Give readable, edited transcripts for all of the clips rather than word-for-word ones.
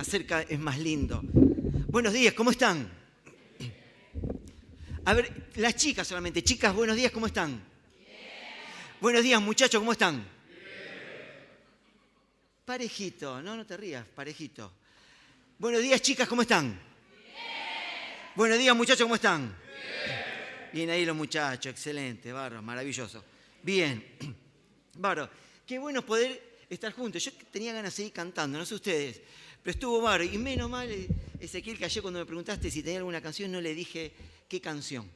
Acerca es más lindo. Buenos días, ¿cómo están? A ver, las chicas solamente. Chicas, buenos días, ¿cómo están? Bien. Buenos días, muchachos, ¿cómo están? Bien. Parejito, no te rías, parejito. Buenos días, chicas, ¿cómo están? Bien. Buenos días, muchachos, ¿cómo están? Bien. Bien ahí los muchachos, excelente, bárbaro, maravilloso. Bien, bárbaro. Qué bueno poder estar juntos. Yo tenía ganas de seguir cantando, no sé ustedes, pero estuvo bárbaro. Y menos mal, Ezequiel, que ayer cuando me preguntaste si tenía alguna canción, no le dije qué canción.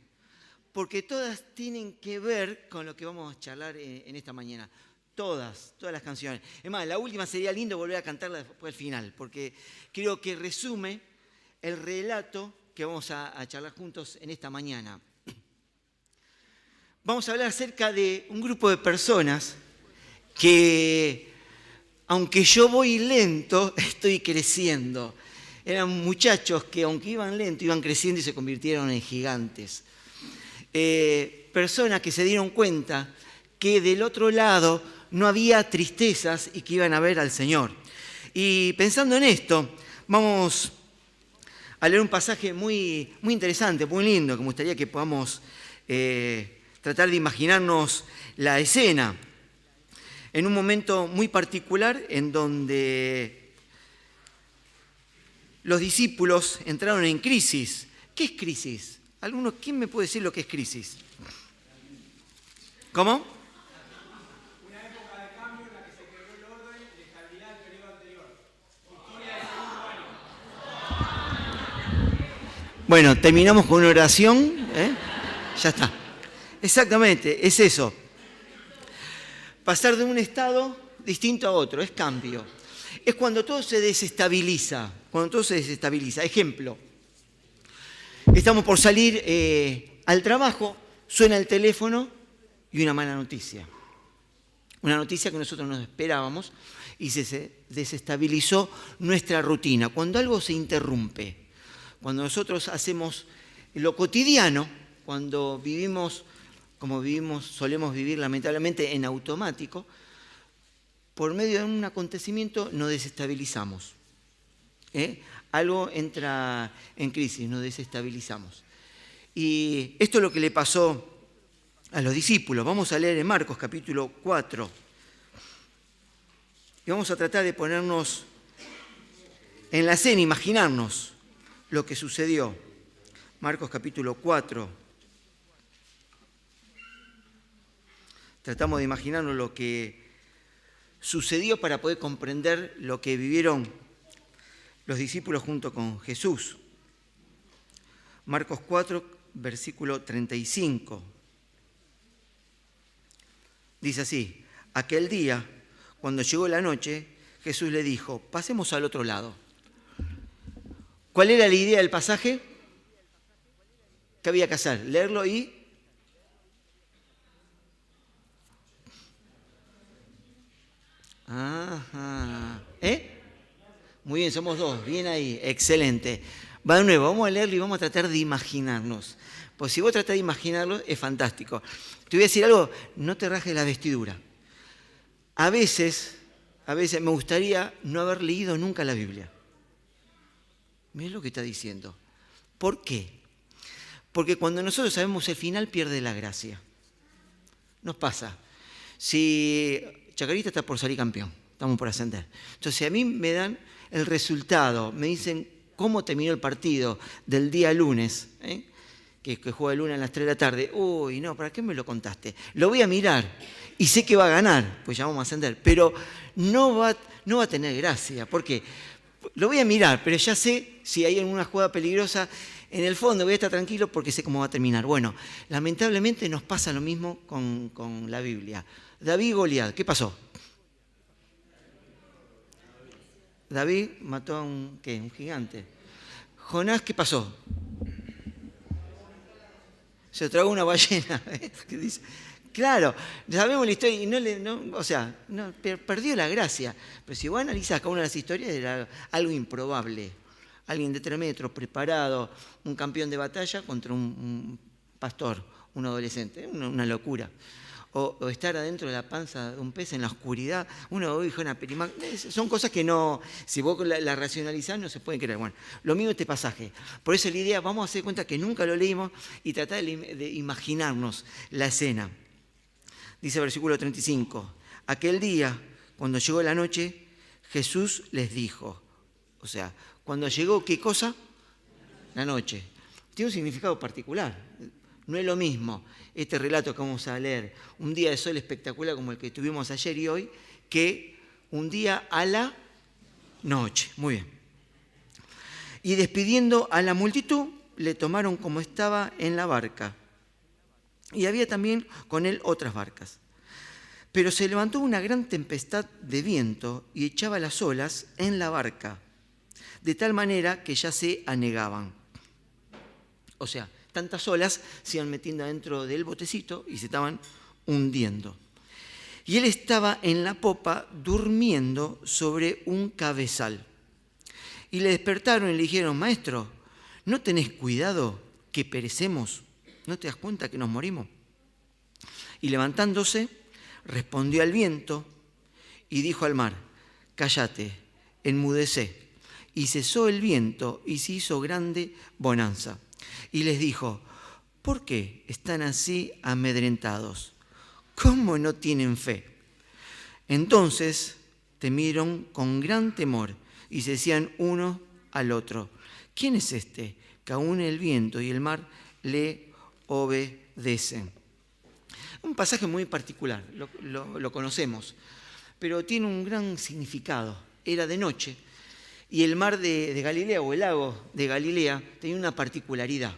Porque todas tienen que ver con lo que vamos a charlar en esta mañana. Todas las canciones. Es más, la última sería lindo volver a cantarla después al final, porque creo que resume el relato que vamos a charlar juntos en esta mañana. Vamos a hablar acerca de un grupo de personas que, aunque yo voy lento, estoy creciendo. Eran muchachos que, aunque iban lento, iban creciendo y se convirtieron en gigantes. Personas que se dieron cuenta que del otro lado no había tristezas y que iban a ver al Señor. Y pensando en esto, vamos a leer un pasaje muy interesante, muy lindo, que me gustaría que podamos tratar de imaginarnos la escena. En un momento muy particular en donde los discípulos entraron en crisis. ¿Qué es crisis? ¿Quién me puede decir lo que es crisis? ¿Cómo? Una época de cambio en la que se quebró el orden y la estabilidad del periodo anterior. Historia del segundo año. Bueno, terminamos con una oración. Ya está. Exactamente, es eso. Pasar de un estado distinto a otro, es cambio. Es cuando todo se desestabiliza. Ejemplo, estamos por salir al trabajo, suena el teléfono y una mala noticia. Una noticia que nosotros no esperábamos y se desestabilizó nuestra rutina. Cuando algo se interrumpe, cuando nosotros hacemos lo cotidiano, cuando vivimos como solemos vivir lamentablemente en automático, por medio de un acontecimiento nos desestabilizamos. Algo entra en crisis, nos desestabilizamos. Y esto es lo que le pasó a los discípulos. Vamos a leer en Marcos capítulo 4. Y vamos a tratar de ponernos en la escena, imaginarnos lo que sucedió. Marcos capítulo 4. Tratamos de imaginarnos lo que sucedió para poder comprender lo que vivieron los discípulos junto con Jesús. Marcos 4, versículo 35. Dice así: aquel día, cuando llegó la noche, Jesús le dijo, pasemos al otro lado. ¿Cuál era la idea del pasaje? ¿Qué había que hacer? Leerlo y... Ajá. Muy bien, somos dos, bien ahí, excelente. Va de nuevo, vamos a leerlo y vamos a tratar de imaginarnos. Pues si vos tratás de imaginarlo, es fantástico. Te voy a decir algo, no te rajes la vestidura. A veces me gustaría no haber leído nunca la Biblia. Mirá lo que está diciendo. ¿Por qué? Porque cuando nosotros sabemos el final, pierde la gracia. Nos pasa. Si Chacarita está por salir campeón, estamos por ascender. Entonces, si a mí me dan el resultado, me dicen cómo terminó el partido del día lunes, que juega el lunes a las 3 de la tarde, uy, no, ¿para qué me lo contaste? Lo voy a mirar y sé que va a ganar, pues ya vamos a ascender, pero no va a tener gracia. ¿Por qué? Lo voy a mirar, pero ya sé si hay alguna jugada peligrosa. En el fondo voy a estar tranquilo porque sé cómo va a terminar. Bueno, lamentablemente nos pasa lo mismo con la Biblia. David y Goliat, ¿qué pasó? David mató a un gigante. Jonás, ¿qué pasó? Se tragó una ballena. ¿Qué dice? Claro, sabemos la historia y perdió la gracia. Pero si vos analizás cada una de las historias, era algo improbable. Alguien de 3 metros, preparado, un campeón de batalla contra un pastor, un adolescente. Una locura. o estar adentro de la panza de un pez en la oscuridad, uno dijo una película, son cosas que no, si vos la racionalizás no se pueden creer. Bueno, lo mismo este pasaje. Por eso la idea, vamos a hacer cuenta que nunca lo leímos y tratar de imaginarnos la escena. Dice versículo 35, aquel día, cuando llegó la noche, Jesús les dijo, o sea, cuando llegó, ¿qué cosa? La noche. Tiene un significado particular. No es lo mismo este relato que vamos a leer, un día de sol espectacular como el que tuvimos ayer y hoy, que un día a la noche. Muy bien. Y despidiendo a la multitud, le tomaron como estaba en la barca. Y había también con él otras barcas. Pero se levantó una gran tempestad de viento y echaba las olas en la barca, de tal manera que ya se anegaban. O sea, tantas olas se iban metiendo adentro del botecito y se estaban hundiendo. Y él estaba en la popa durmiendo sobre un cabezal. Y le despertaron y le dijeron, maestro, ¿no tenés cuidado que perecemos? ¿No te das cuenta que nos morimos? Y levantándose, respondió al viento y dijo al mar, cállate, enmudecé. Y cesó el viento y se hizo grande bonanza. Y les dijo, ¿por qué están así amedrentados? ¿Cómo no tienen fe? Entonces temieron con gran temor y se decían uno al otro, ¿quién es este que aún el viento y el mar le obedecen? Un pasaje muy particular, lo conocemos, pero tiene un gran significado. Era de noche y el mar de Galilea o el lago de Galilea tenía una particularidad.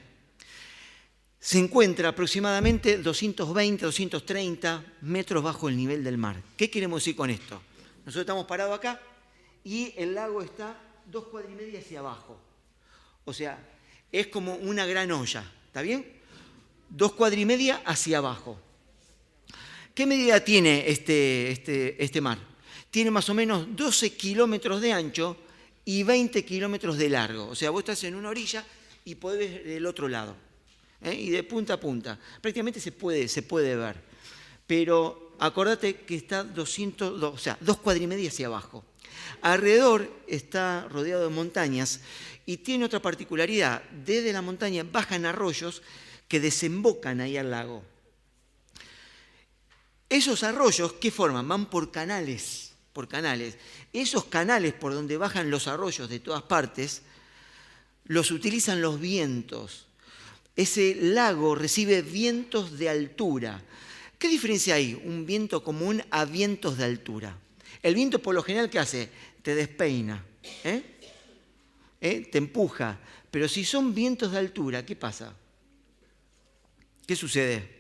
Se encuentra aproximadamente 220, 230 metros bajo el nivel del mar. ¿Qué queremos decir con esto? Nosotros estamos parados acá y el lago está 2 cuadras y media hacia abajo. O sea, es como una gran olla, ¿está bien? 2 cuadras y media hacia abajo. ¿Qué medida tiene este mar? Tiene más o menos 12 kilómetros de ancho y 20 kilómetros de largo. O sea, vos estás en una orilla y podés ver el otro lado. Y de punta a punta. Prácticamente se puede ver. Pero acordate que está 2 cuadras y media hacia abajo. Alrededor está rodeado de montañas y tiene otra particularidad. Desde la montaña bajan arroyos que desembocan ahí al lago. Esos arroyos, ¿qué forman? Van por canales. Esos canales por donde bajan los arroyos de todas partes, los utilizan los vientos. Ese lago recibe vientos de altura. ¿Qué diferencia hay? Un viento común a vientos de altura. El viento por lo general, ¿qué hace? Te despeina, te empuja. Pero si son vientos de altura, ¿qué pasa? ¿Qué sucede?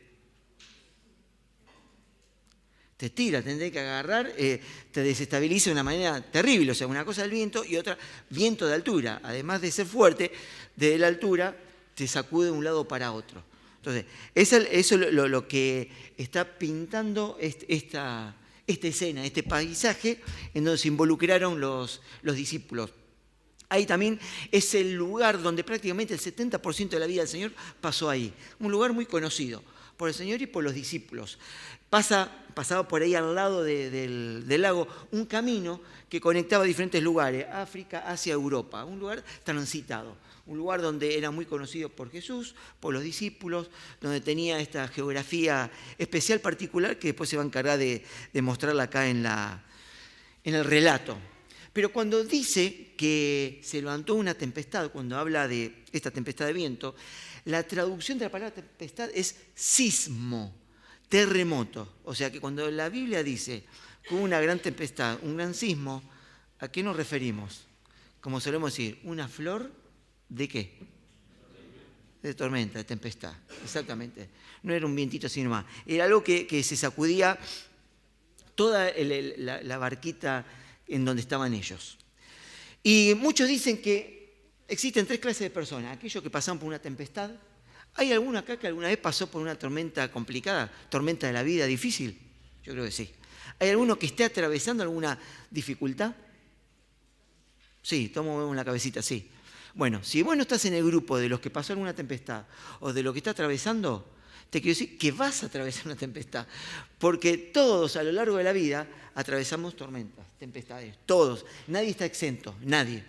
Te tira, tendré que agarrar, te desestabiliza de una manera terrible. O sea, una cosa es el viento y otra, viento de altura. Además de ser fuerte, desde la altura te sacude de un lado para otro. Entonces, eso es lo que está pintando esta escena, este paisaje en donde se involucraron los discípulos. Ahí también es el lugar donde prácticamente el 70% de la vida del Señor pasó ahí. Un lugar muy conocido por el Señor y por los discípulos. Pasaba por ahí al lado del lago un camino que conectaba diferentes lugares, África, Asia, Europa. Un lugar transitado, un lugar donde era muy conocido por Jesús, por los discípulos, donde tenía esta geografía especial particular que después se va a encargar de mostrarla acá en el relato. Pero cuando dice que se levantó una tempestad, cuando habla de esta tempestad de viento, la traducción de la palabra tempestad es sismo, terremoto. O sea que cuando la Biblia dice que hubo una gran tempestad, un gran sismo, ¿a qué nos referimos? Como solemos decir, una flor ¿de qué? De tormenta, de tempestad, exactamente. No era un vientito así nomás, era algo que se sacudía toda la barquita en donde estaban ellos. Y muchos dicen que existen 3 clases de personas. Aquellos que pasan por una tempestad. ¿Hay alguno acá que alguna vez pasó por una tormenta complicada? ¿Tormenta de la vida difícil? Yo creo que sí. ¿Hay alguno que esté atravesando alguna dificultad? Sí, tomo la cabecita, sí. Bueno, si vos no estás en el grupo de los que pasó alguna tempestad o de lo que está atravesando, te quiero decir que vas a atravesar una tempestad. Porque todos a lo largo de la vida atravesamos tormentas, tempestades. Todos. Nadie está exento, nadie.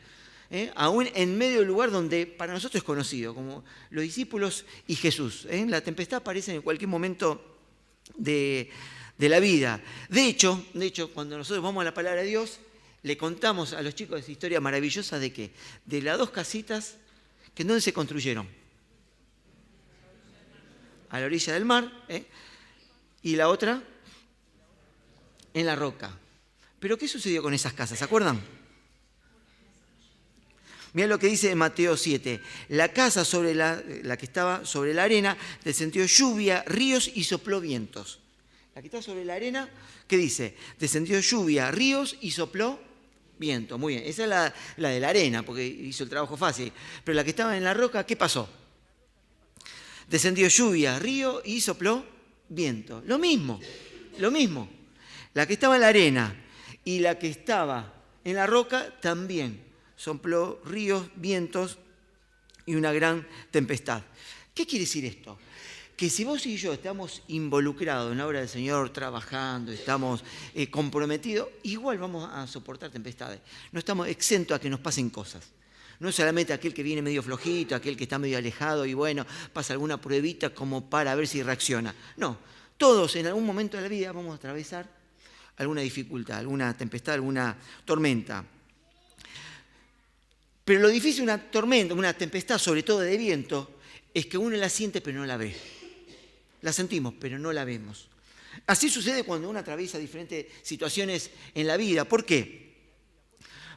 Aún en medio del lugar donde para nosotros es conocido, como los discípulos y Jesús. La tempestad aparece en cualquier momento de la vida. De hecho, cuando nosotros vamos a la palabra de Dios, le contamos a los chicos esa historia maravillosa de que de las 2 casitas que ¿dónde se construyeron? A la orilla del mar, y la otra en la roca. ¿Pero qué sucedió con esas casas? ¿Se acuerdan? Mirá lo que dice en Mateo 7. La casa sobre la que estaba sobre la arena descendió lluvia, ríos y sopló vientos. La que está sobre la arena, ¿qué dice? Descendió lluvia, ríos y sopló viento. Muy bien, esa es la de la arena, porque hizo el trabajo fácil. Pero la que estaba en la roca, ¿qué pasó? Descendió lluvia, río y sopló viento. Lo mismo. La que estaba en la arena y la que estaba en la roca también sopló ríos, vientos y una gran tempestad. ¿Qué quiere decir esto? Que si vos y yo estamos involucrados en la obra del Señor, trabajando, estamos comprometidos, igual vamos a soportar tempestades. No estamos exentos a que nos pasen cosas. No solamente aquel que viene medio flojito, aquel que está medio alejado y bueno, pasa alguna pruebita como para ver si reacciona. No, todos en algún momento de la vida vamos a atravesar alguna dificultad, alguna tempestad, alguna tormenta. Pero lo difícil de una tormenta, una tempestad, sobre todo de viento, es que uno la siente pero no la ve. La sentimos pero no la vemos. Así sucede cuando uno atraviesa diferentes situaciones en la vida. ¿Por qué?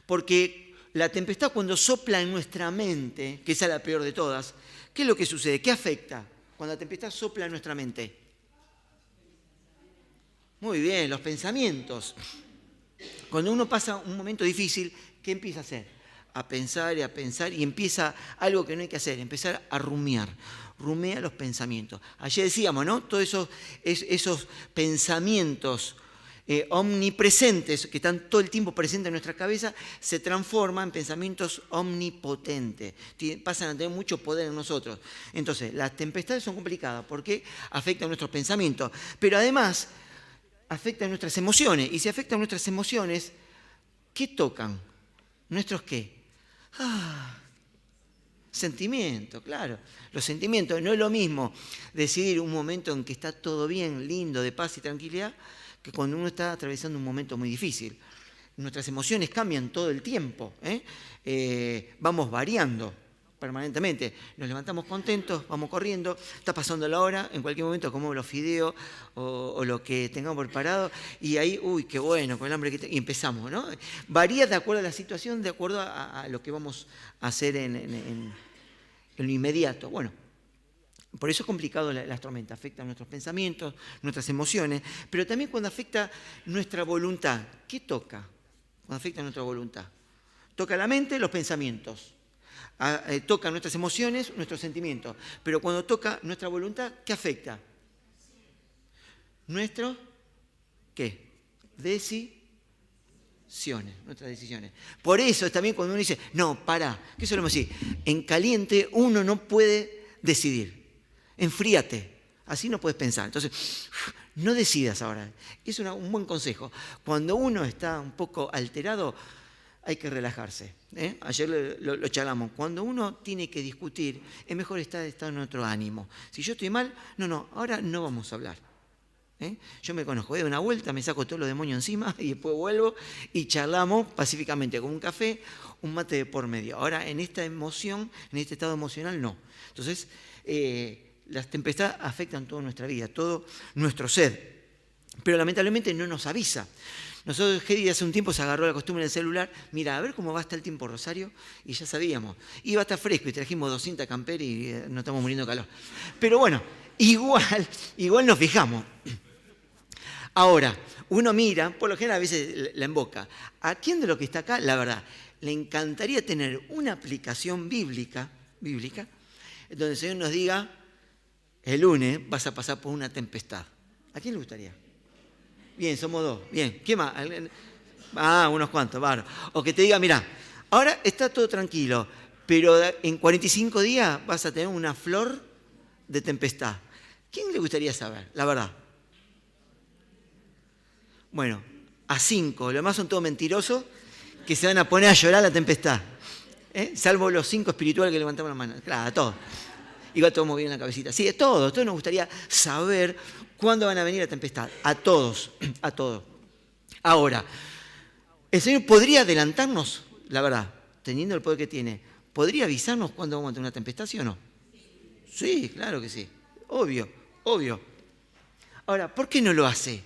Porque la tempestad cuando sopla en nuestra mente, que esa es la peor de todas, ¿qué es lo que sucede? ¿Qué afecta cuando la tempestad sopla en nuestra mente? Muy bien, los pensamientos. Cuando uno pasa un momento difícil, ¿qué empieza a hacer? A pensar y empieza algo que no hay que hacer, empezar a rumiar. Rumea los pensamientos. Ayer decíamos, ¿no? Todos esos pensamientos omnipresentes que están todo el tiempo presentes en nuestra cabeza se transforman en pensamientos omnipotentes. Pasan a tener mucho poder en nosotros. Entonces, las tempestades son complicadas porque afectan nuestros pensamientos, pero además afectan nuestras emociones. Y si afectan nuestras emociones, ¿qué tocan? ¿Nuestros qué? Sentimientos, claro. Los sentimientos, no es lo mismo decidir un momento en que está todo bien, lindo, de paz y tranquilidad, que cuando uno está atravesando un momento muy difícil. Nuestras emociones cambian todo el tiempo, vamos variando permanentemente. Nos levantamos contentos, vamos corriendo, está pasando la hora, en cualquier momento comemos los fideos o lo que tengamos preparado y ahí, uy, qué bueno, con el hambre y empezamos, ¿no? Varía de acuerdo a la situación, de acuerdo a lo que vamos a hacer en lo inmediato. Bueno, por eso es complicado las tormentas, afectan nuestros pensamientos, nuestras emociones, pero también cuando afecta nuestra voluntad. ¿Qué toca cuando afecta nuestra voluntad? Toca la mente, los pensamientos. Toca nuestras emociones, nuestros sentimientos. Pero cuando toca nuestra voluntad, ¿qué afecta? Nuestro, ¿qué? Nuestras decisiones. Por eso es también cuando uno dice, no, pará, ¿qué solemos decir? En caliente uno no puede decidir. Enfríate, así no puedes pensar. Entonces, no decidas ahora. Es un buen consejo. Cuando uno está un poco alterado, hay que relajarse. Ayer lo charlamos. Cuando uno tiene que discutir, es mejor estar en otro ánimo. Si yo estoy mal, ahora no vamos a hablar. Yo me conozco, doy una vuelta, me saco todos los demonios encima y después vuelvo y charlamos pacíficamente con un café, un mate de por medio. Ahora, en esta emoción, en este estado emocional, no. Entonces, las tempestades afectan toda nuestra vida, todo nuestro ser. Pero lamentablemente no nos avisa. Nosotros, Gedi, hace un tiempo se agarró la costumbre del celular, mira, a ver cómo va a estar el tiempo, Rosario, y ya sabíamos. Iba a estar fresco y trajimos 200 camperas y nos estamos muriendo de calor. Pero bueno, igual nos fijamos. Ahora, uno mira, por lo general a veces la emboca. ¿A quién de los que está acá, la verdad, le encantaría tener una aplicación bíblica, donde el Señor nos diga, el lunes vas a pasar por una tempestad? ¿A quién le gustaría? Bien, somos 2. Bien, ¿qué más? Unos cuantos, bárbaro. O que te diga, mira, ahora está todo tranquilo, pero en 45 días vas a tener una flor de tempestad. ¿Quién le gustaría saber? La verdad. Bueno, a 5. Los demás son todos mentirosos que se van a poner a llorar la tempestad. Salvo los 5 espirituales que levantamos la mano. Claro, a todos. Igual todos moviendo la cabecita. Sí, a todos. Todos nos gustaría saber cuándo van a venir la tempestad. A todos. A todos. Ahora, el Señor podría adelantarnos, la verdad, teniendo el poder que tiene. ¿Podría avisarnos cuándo vamos a tener una tempestad, sí o no? Sí, claro que sí. Obvio, obvio. Ahora, ¿por qué no lo hace?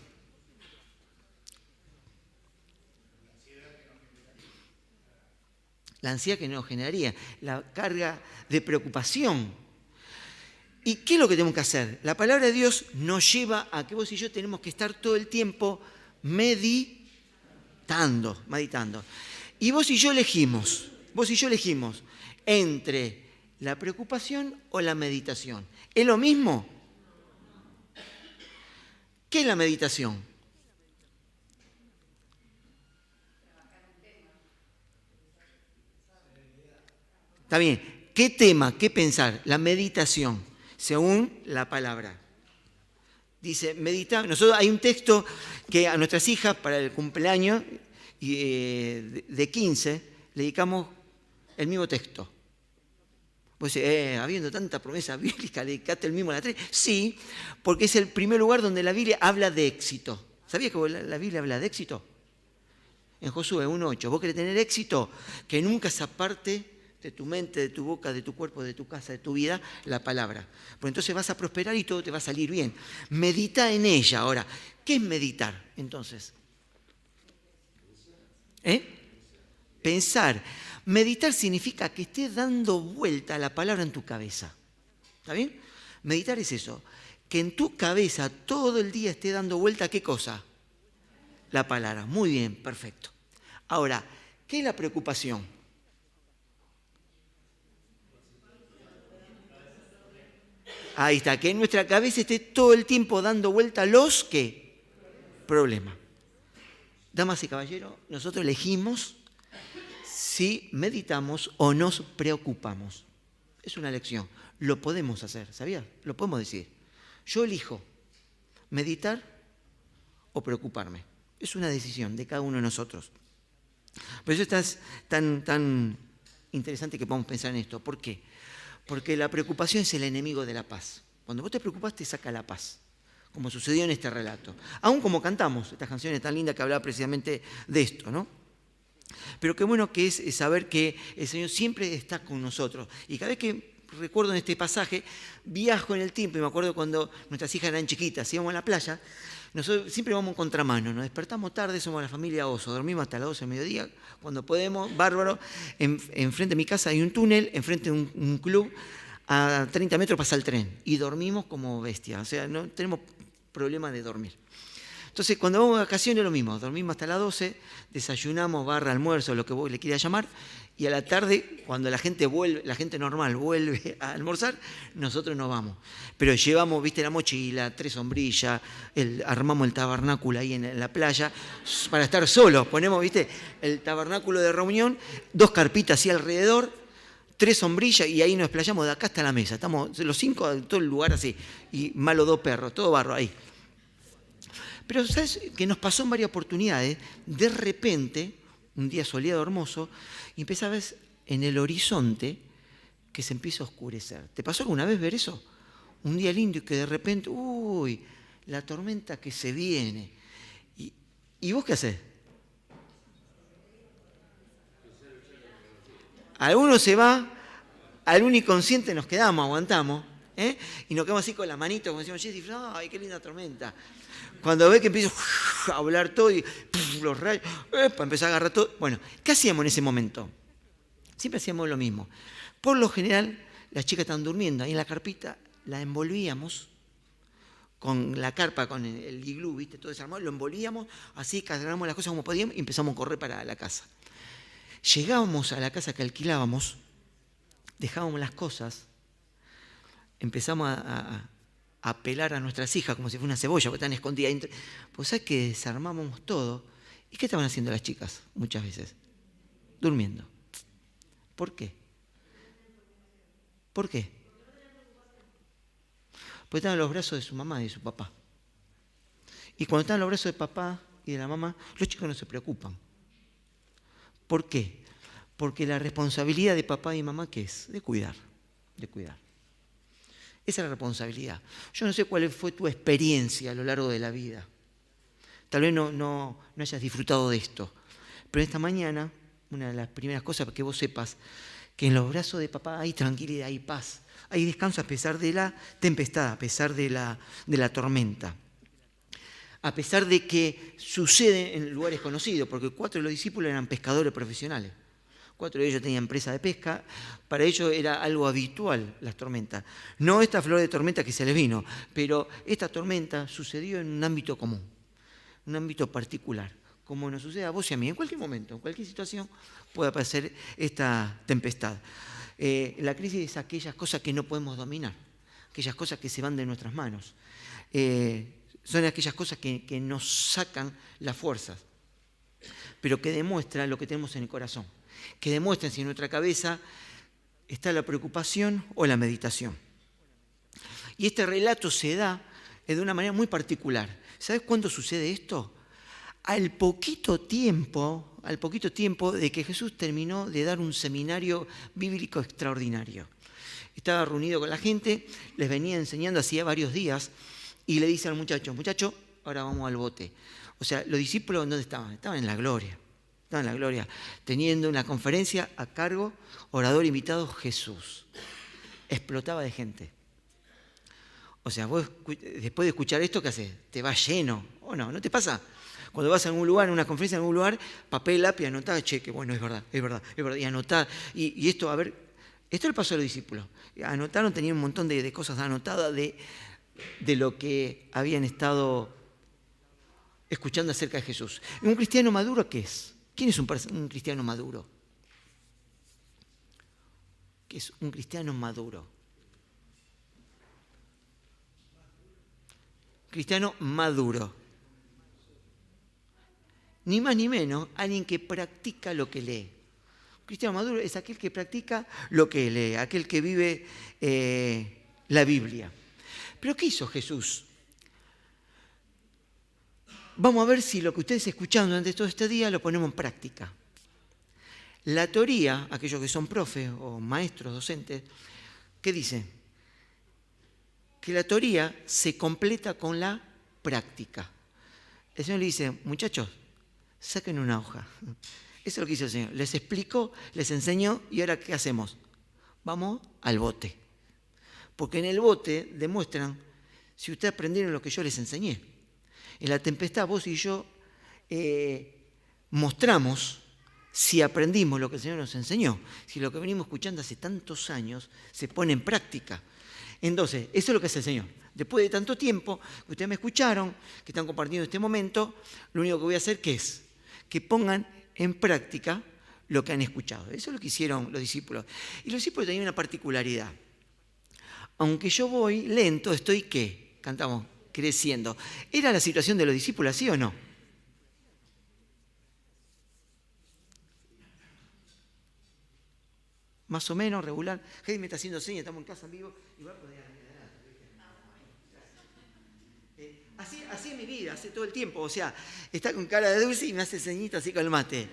La ansiedad que nos generaría, la carga de preocupación. ¿Y qué es lo que tenemos que hacer? La palabra de Dios nos lleva a que vos y yo tenemos que estar todo el tiempo meditando. Y vos y yo elegimos entre la preocupación o la meditación. ¿Es lo mismo? ¿Qué es la meditación? Está bien. ¿Qué tema? ¿Qué pensar? La meditación, según la palabra. Dice, meditar. Nosotros hay un texto que a nuestras hijas para el cumpleaños de 15 le dedicamos el mismo texto. Vos decís, habiendo tanta promesa bíblica, ¿le dedicaste el mismo a la 3? Sí, porque es el primer lugar donde la Biblia habla de éxito. ¿Sabías que la Biblia habla de éxito? En Josué 1:8. ¿Vos querés tener éxito? Que nunca se aparte de tu mente, de tu boca, de tu cuerpo, de tu casa, de tu vida, la palabra. Pues entonces vas a prosperar y todo te va a salir bien. Medita en ella. Ahora, ¿qué es meditar entonces? Pensar. Meditar significa que estés dando vuelta a la palabra en tu cabeza. ¿Está bien? Meditar es eso. Que en tu cabeza todo el día esté dando vuelta a ¿qué cosa? La palabra. Muy bien, perfecto. Ahora, ¿qué es la preocupación? Ahí está, que en nuestra cabeza esté todo el tiempo dando vuelta a los ¿qué? Problemas. Damas y caballeros, nosotros elegimos si meditamos o nos preocupamos. Es una elección. Lo podemos hacer, ¿sabías? Lo podemos decir. Yo elijo meditar o preocuparme. Es una decisión de cada uno de nosotros. Por eso es tan interesante que podamos pensar en esto. ¿Por qué? Porque la preocupación es el enemigo de la paz. Cuando vos te preocupás te saca la paz, como sucedió en este relato. Aún como cantamos estas canciones tan lindas que hablaban precisamente de esto, ¿no? Pero qué bueno que es saber que el Señor siempre está con nosotros. Y cada vez que recuerdo en este pasaje, viajo en el tiempo y me acuerdo cuando nuestras hijas eran chiquitas, íbamos a la playa, nosotros siempre vamos en contramano, nos despertamos tarde, somos la familia Oso, dormimos hasta las 12 del mediodía, cuando podemos, bárbaro. Enfrente de mi casa hay un túnel, enfrente de un club, a 30 metros pasa el tren y dormimos como bestias, o sea, no tenemos problema de dormir. Entonces, cuando vamos de vacaciones, lo mismo, dormimos hasta las 12, desayunamos, almuerzo, lo que vos le quieras llamar, y a la tarde, cuando la gente normal vuelve a almorzar, nosotros nos vamos. Pero llevamos, viste, la mochila, 3 sombrillas, armamos el tabernáculo ahí en la playa, para estar solos, ponemos, viste, el tabernáculo de reunión, 2 carpitas así alrededor, 3 sombrillas, y ahí nos desplayamos de acá hasta la mesa. Estamos los 5 en todo el lugar así, y malo 2 perros, todo barro ahí. Pero ¿sabes que nos pasó en varias oportunidades? De repente, un día soleado hermoso, y empezabas en el horizonte que se empieza a oscurecer. ¿Te pasó alguna vez ver eso? Un día lindo y que de repente, uy, la tormenta que se viene. ¿Y vos qué hacés? Alguno se va, al inconsciente nos quedamos, aguantamos, y nos quedamos así con la manito, como decimos, Jessy, ¡ay, qué linda tormenta! Cuando ve que empieza a volar todo y los rayos, para empezar a agarrar todo. Bueno, ¿qué hacíamos en ese momento? Siempre hacíamos lo mismo. Por lo general, las chicas estaban durmiendo ahí en la carpita, la envolvíamos con la carpa, con el iglú, ¿viste? Todo desarmado, lo envolvíamos, así cargamos las cosas como podíamos y empezamos a correr para la casa. Llegábamos a la casa que alquilábamos, dejábamos las cosas, empezamos a pelar a nuestras hijas como si fuera una cebolla, porque están escondidas. Pues sabes que desarmamos todo. ¿Y qué estaban haciendo las chicas muchas veces? Durmiendo. ¿Por qué? ¿Por qué? Porque están en los brazos de su mamá y de su papá. Y cuando están en los brazos de papá y de la mamá, los chicos no se preocupan. ¿Por qué? Porque la responsabilidad de papá y mamá, ¿qué es? De cuidar, de cuidar. Esa es la responsabilidad. Yo no sé cuál fue tu experiencia a lo largo de la vida. Tal vez no hayas disfrutado de esto. Pero esta mañana, una de las primeras cosas que vos sepas, que en los brazos de papá hay tranquilidad, hay paz, hay descanso a pesar de la tempestad, a pesar de la tormenta. A pesar de que sucede en lugares conocidos, porque 4 de los discípulos eran pescadores profesionales. 4 de ellos tenían empresa de pesca, para ellos era algo habitual las tormentas. No esta flor de tormenta que se les vino, pero esta tormenta sucedió en un ámbito común, un ámbito particular, como nos sucede a vos y a mí. En cualquier momento, en cualquier situación puede aparecer esta tempestad. La crisis es aquellas cosas que no podemos dominar, aquellas cosas que se van de nuestras manos. Son aquellas cosas que nos sacan las fuerzas, pero que demuestran lo que tenemos en el corazón, que demuestran si en nuestra cabeza está la preocupación o la meditación. Y este relato se da de una manera muy particular. ¿Sabes cuándo sucede esto? Al poquito tiempo de que Jesús terminó de dar un seminario bíblico extraordinario. Estaba reunido con la gente, les venía enseñando hacía varios días, y le dice al muchacho, ahora vamos al bote. O sea, los discípulos, ¿dónde estaban? Estaban en la gloria. Estaban en la gloria, teniendo una conferencia a cargo, orador invitado, Jesús. Explotaba de gente. O sea, vos después de escuchar esto, ¿qué haces? Te vas lleno, ¿o no? ¿No te pasa? Cuando vas a algún lugar, en una conferencia en algún lugar, papel, lápiz, anotá, che, que bueno, es verdad, y anotá. Y esto, a ver, esto le pasó a los discípulos. Anotaron, tenían un montón de cosas anotadas de lo que habían estado escuchando acerca de Jesús. ¿Un cristiano maduro qué es? ¿Quién es un cristiano maduro? ¿Qué es un cristiano maduro? Cristiano maduro. Ni más ni menos, alguien que practica lo que lee. Un cristiano maduro es aquel que practica lo que lee, aquel que vive la Biblia. ¿Pero qué hizo Jesús? Vamos a ver si lo que ustedes escucharon durante todo este día lo ponemos en práctica. La teoría, aquellos que son profes o maestros, docentes, ¿qué dice? Que la teoría se completa con la práctica. El Señor le dice, muchachos, saquen una hoja. Eso es lo que hizo el Señor. Les explicó, les enseñó y ahora ¿qué hacemos? Vamos al bote. Porque en el bote demuestran si ustedes aprendieron lo que yo les enseñé. En la tempestad vos y yo mostramos si aprendimos lo que el Señor nos enseñó, si lo que venimos escuchando hace tantos años se pone en práctica. Entonces, eso es lo que hace el Señor. Después de tanto tiempo que ustedes me escucharon, que están compartiendo este momento, lo único que voy a hacer ¿qué es? Que pongan en práctica lo que han escuchado. Eso es lo que hicieron los discípulos. Y los discípulos tenían una particularidad. Aunque yo voy lento, estoy ¿qué? Cantamos, creciendo. ¿Era la situación de los discípulos así o no? Más o menos, regular. Heidi me está haciendo señas, estamos en casa en vivo. Igual podría ir adelante. Así es mi vida, hace todo el tiempo. O sea, está con cara de dulce y me hace ceñito así con el mate.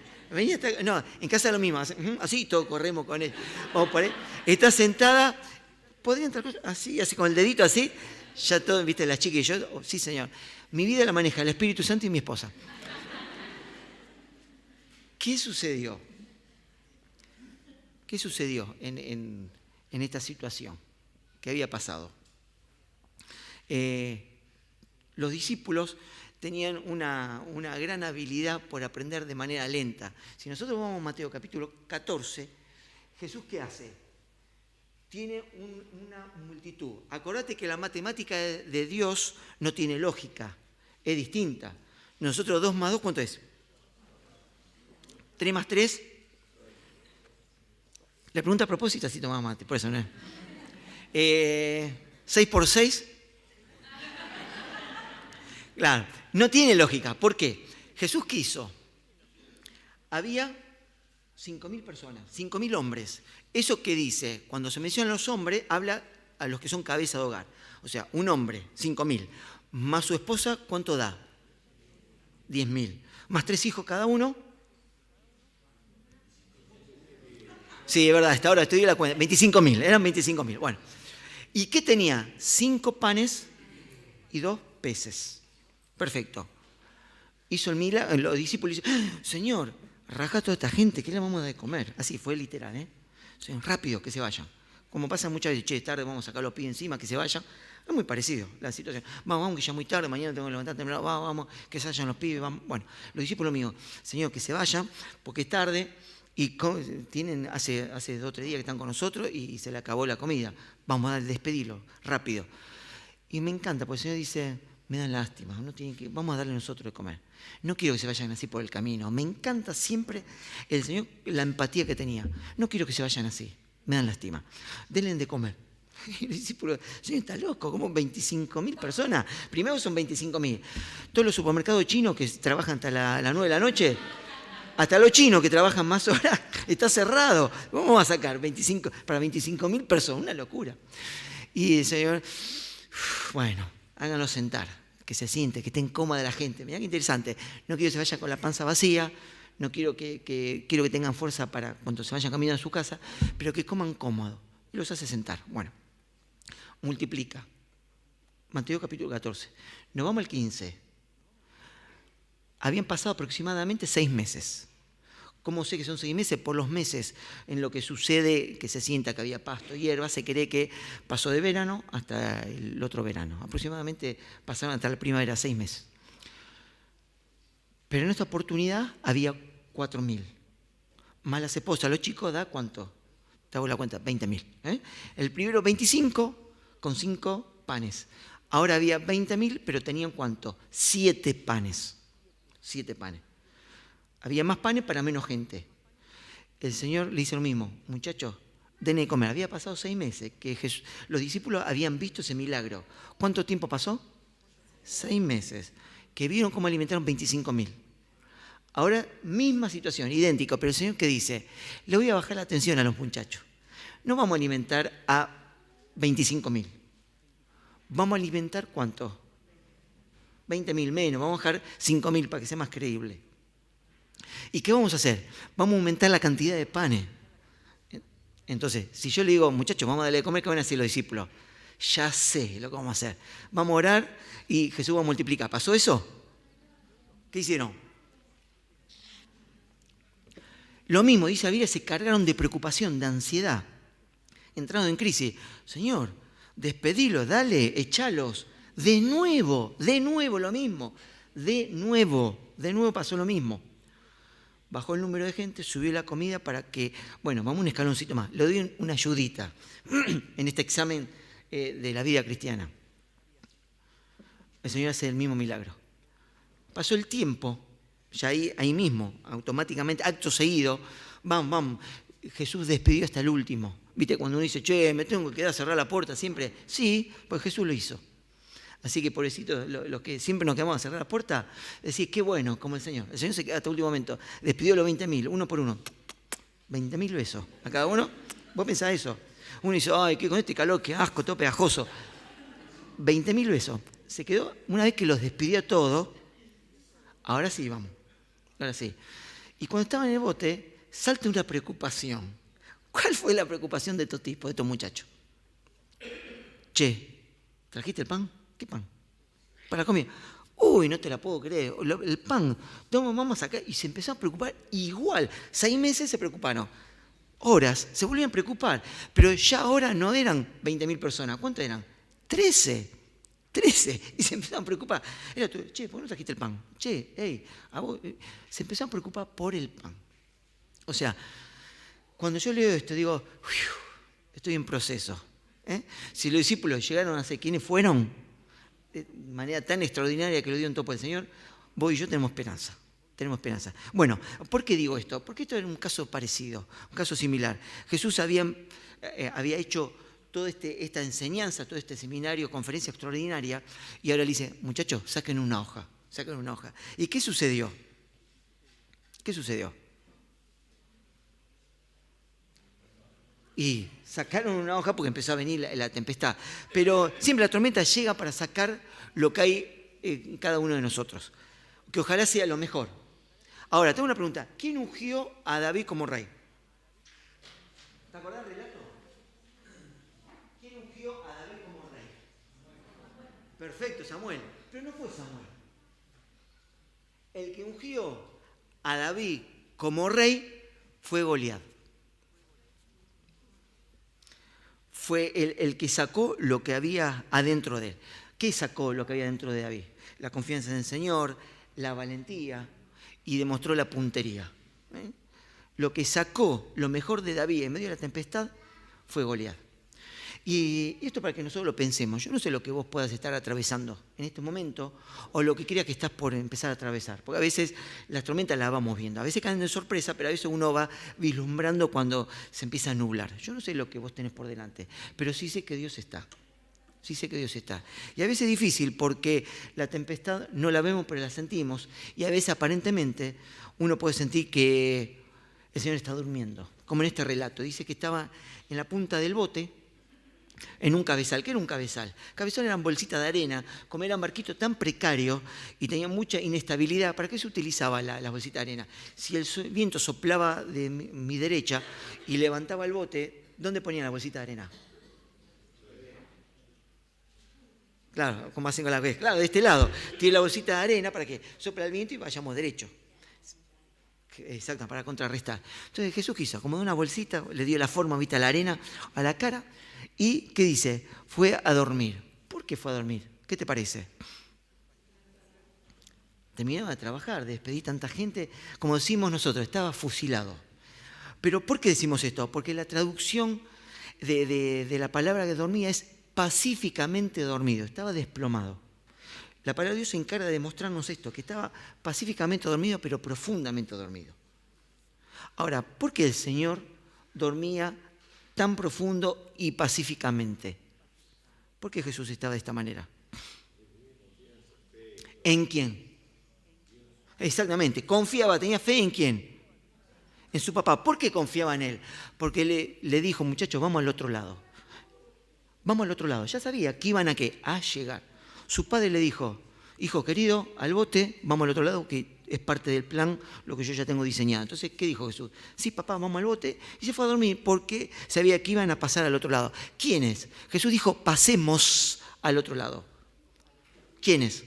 No, en casa es lo mismo. Así todos corremos con él. O por él. Está sentada, podría entrar así con el dedito así. Ya todo, viste, la chica y yo. Oh, sí, señor. Mi vida la maneja el Espíritu Santo y mi esposa. ¿Qué sucedió? ¿Qué sucedió en esta situación? ¿Qué había pasado? Los discípulos tenían una gran habilidad por aprender de manera lenta. Si nosotros vamos a Mateo capítulo 14, ¿Jesús qué hace? Tiene una multitud. Acordate que la matemática de Dios no tiene lógica, es distinta. Nosotros 2 más 2, ¿cuánto es? 3 más 3. La pregunta a propósito, así tomaba mate, por eso no es. 6 por 6. Claro, no tiene lógica. ¿Por qué? Jesús quiso. Había 5.000 personas, 5.000 hombres. ¿Eso qué dice? Cuando se mencionan los hombres, habla a los que son cabeza de hogar. O sea, un hombre, 5.000, más su esposa, ¿cuánto da? 10.000. Más 3 hijos cada uno. Sí, es verdad, hasta ahora estoy en la cuenta. 25.000, eran 25.000. Bueno. ¿Y qué tenía? 5 panes y 2 peces. Perfecto. Hizo el milagro, los discípulos dicen, Señor, raja a toda esta gente, ¿qué le vamos a dar de comer? Así fue literal, ¿eh? Señor, rápido, que se vayan. Como pasa muchas veces, che, tarde, vamos a sacar los pies encima, que se vayan. Es muy parecido la situación. Vamos, que ya es muy tarde, mañana tengo que levantar temprano, vamos, que se vayan los pibes. Vamos. Bueno, los discípulos míos, Señor, que se vayan, porque es tarde y tienen hace 2 o 3 días que están con nosotros y se le acabó la comida. Vamos a despedirlo, rápido. Y me encanta, porque el Señor dice, me dan lástima, vamos a darle nosotros de comer. No quiero que se vayan así por el camino. Me encanta siempre el Señor, la empatía que tenía. No quiero que se vayan así, me dan lástima. Denle de comer. Y el discípulo, Señor, está loco, ¿cómo 25.000 personas? Primero son 25.000. Todos los supermercados chinos que trabajan hasta las 9 de la noche, hasta los chinos que trabajan más horas, está cerrado. ¿Cómo va a sacar para 25.000 personas? Una locura. Y el Señor, bueno, háganlo sentar, que se siente, que esté cómoda la gente. Mirá qué interesante. No quiero que se vaya con la panza vacía, no quiero quiero que tengan fuerza para cuando se vayan caminando a su casa, pero que coman cómodo. Y los hace sentar. Bueno, multiplica. Mateo capítulo 14. Nos vamos al 15. Habían pasado aproximadamente 6 meses. ¿Cómo sé que son 6 meses? Por los meses en lo que sucede, que se sienta que había pasto, hierba, se cree que pasó de verano hasta el otro verano. Aproximadamente pasaron hasta la primavera, 6 meses. Pero en esta oportunidad había 4.000. Más las esposas, los chicos, ¿da cuánto? Te hago la cuenta, 20.000. El primero 25 con 5 panes. Ahora había 20.000, pero tenían ¿cuánto? 7 panes. 7 panes. Había más panes para menos gente. El Señor le dice lo mismo, muchachos, denle de comer. Había pasado 6 meses que los discípulos habían visto ese milagro. ¿Cuánto tiempo pasó? 6 meses. Que vieron cómo alimentaron 25.000. Ahora, misma situación, idéntica, pero el Señor ¿qué dice? Le voy a bajar la atención a los muchachos. No vamos a alimentar a 25.000. Vamos a alimentar ¿cuánto? 20.000 menos, vamos a bajar 5.000 para que sea más creíble. ¿Y qué vamos a hacer? Vamos a aumentar la cantidad de panes. Entonces, si yo le digo, muchachos, vamos a darle de comer, ¿qué van a decir los discípulos? Ya sé lo que vamos a hacer. Vamos a orar y Jesús va a multiplicar. ¿Pasó eso? ¿Qué hicieron? Lo mismo, dice la Biblia, se cargaron de preocupación, de ansiedad. Entraron en crisis. Señor, despedilos, dale, echalos. De nuevo lo mismo. De nuevo pasó lo mismo. Bajó el número de gente, subió la comida para que, bueno, vamos un escaloncito más. Le doy una ayudita en este examen de la vida cristiana. El Señor hace el mismo milagro. Pasó el tiempo, ya ahí mismo, automáticamente, acto seguido, vamos, Jesús despidió hasta el último. ¿Viste cuando uno dice, che, me tengo que quedar a cerrar la puerta siempre? Sí, pues Jesús lo hizo. Así que, pobrecitos, los que siempre nos quedamos a cerrar la puerta, decir, qué bueno, como el Señor. El Señor se queda hasta el último momento. Despidió los 20.000, uno por uno. 20.000 besos a cada uno. ¿Vos pensás eso? Uno dice, ay, qué con este calor, qué asco, todo pegajoso. 20.000 besos. Se quedó, una vez que los despidió a todos, ahora sí, vamos. Ahora sí. Y cuando estaba en el bote, salta una preocupación. ¿Cuál fue la preocupación de estos tipos, de estos muchachos? Che, ¿trajiste el pan? ¿Qué pan? Para la comida. Uy, no te la puedo creer. El pan, vamos a sacar. Y se empezó a preocupar igual. 6 meses se preocuparon. Horas se volvían a preocupar. Pero ya ahora no eran 20.000 personas. ¿Cuántas eran? 13. Y se empezaron a preocupar. Era tú, che, ¿por qué no trajiste el pan? Che, hey, a vos. Se empezaron a preocupar por el pan. O sea, cuando yo leo esto, digo, estoy en proceso. Si los discípulos llegaron a ser quienes fueron, de manera tan extraordinaria que lo dieron todo por el Señor, vos y yo tenemos esperanza. Bueno, ¿por qué digo esto? Porque esto era un caso parecido, un caso similar. Jesús había hecho toda esta enseñanza, todo este seminario, conferencia extraordinaria, y ahora le dice, muchachos, saquen una hoja. ¿Y qué sucedió? Y sacaron una hoja porque empezó a venir la tempestad. Pero siempre la tormenta llega para sacar lo que hay en cada uno de nosotros. Que ojalá sea lo mejor. Ahora, tengo una pregunta. ¿Quién ungió a David como rey? ¿Te acordás del relato? ¿Quién ungió a David como rey? Perfecto, Samuel. Pero no fue Samuel. El que ungió a David como rey fue Goliat. Fue el que sacó lo que había adentro de él. ¿Qué sacó lo que había dentro de David? La confianza en el Señor, la valentía y demostró la puntería. Lo que sacó lo mejor de David en medio de la tempestad fue Goliat. Y esto para que nosotros lo pensemos. Yo no sé lo que vos puedas estar atravesando en este momento o lo que creas que estás por empezar a atravesar. Porque a veces las tormentas las vamos viendo. A veces caen de sorpresa, pero a veces uno va vislumbrando cuando se empieza a nublar. Yo no sé lo que vos tenés por delante, pero sí sé que Dios está. Sí sé que Dios está. Y a veces es difícil porque la tempestad no la vemos, pero la sentimos. Y a veces aparentemente uno puede sentir que el Señor está durmiendo. Como en este relato. Dice que estaba en la punta del bote, en un cabezal. ¿Qué era un cabezal? Cabezal eran bolsitas de arena, como era un barquito tan precario y tenía mucha inestabilidad. ¿Para qué se utilizaba la bolsita de arena? Si el viento soplaba de mi derecha y levantaba el bote, ¿dónde ponían la bolsita de arena? Claro, como hacen con la vez. Claro, de este lado. Tiene la bolsita de arena para que sopla el viento y vayamos derecho. Exacto, para contrarrestar. Entonces Jesús quiso, como de una bolsita, le dio la forma, viste, a la arena, a la cara. ¿Y qué dice? Fue a dormir. ¿Por qué fue a dormir? ¿Qué te parece? Terminaba de trabajar, de despedir tanta gente. Como decimos nosotros, estaba fusilado. ¿Pero por qué decimos esto? Porque la traducción de la palabra que dormía es pacíficamente dormido. Estaba desplomado. La palabra de Dios se encarga de demostrarnos esto, que estaba pacíficamente dormido, pero profundamente dormido. Ahora, ¿por qué el Señor dormía tan profundo y pacíficamente? ¿Por qué Jesús estaba de esta manera? ¿En quién? Exactamente, confiaba, tenía fe en quién. En su papá. ¿Por qué confiaba en él? Porque le dijo, muchachos, vamos al otro lado. Vamos al otro lado. Ya sabía que iban a qué, a llegar. Su padre le dijo, hijo querido, al bote, vamos al otro lado, que es parte del plan, lo que yo ya tengo diseñado. Entonces, ¿qué dijo Jesús? Sí, papá, vamos al bote. Y se fue a dormir porque sabía que iban a pasar al otro lado. ¿Quiénes? Jesús dijo, pasemos al otro lado. ¿Quiénes?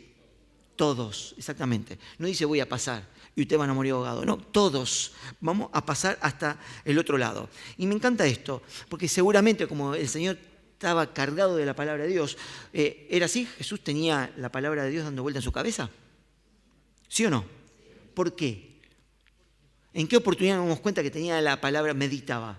Todos, exactamente. No dice voy a pasar y ustedes van a morir ahogados. No, todos vamos a pasar hasta el otro lado. Y me encanta esto, porque seguramente como el Señor estaba cargado de la palabra de Dios, ¿era así? ¿Jesús tenía la palabra de Dios dando vuelta en su cabeza? ¿Sí o no? ¿Por qué? ¿En qué oportunidad nos damos cuenta que tenía la palabra, meditaba?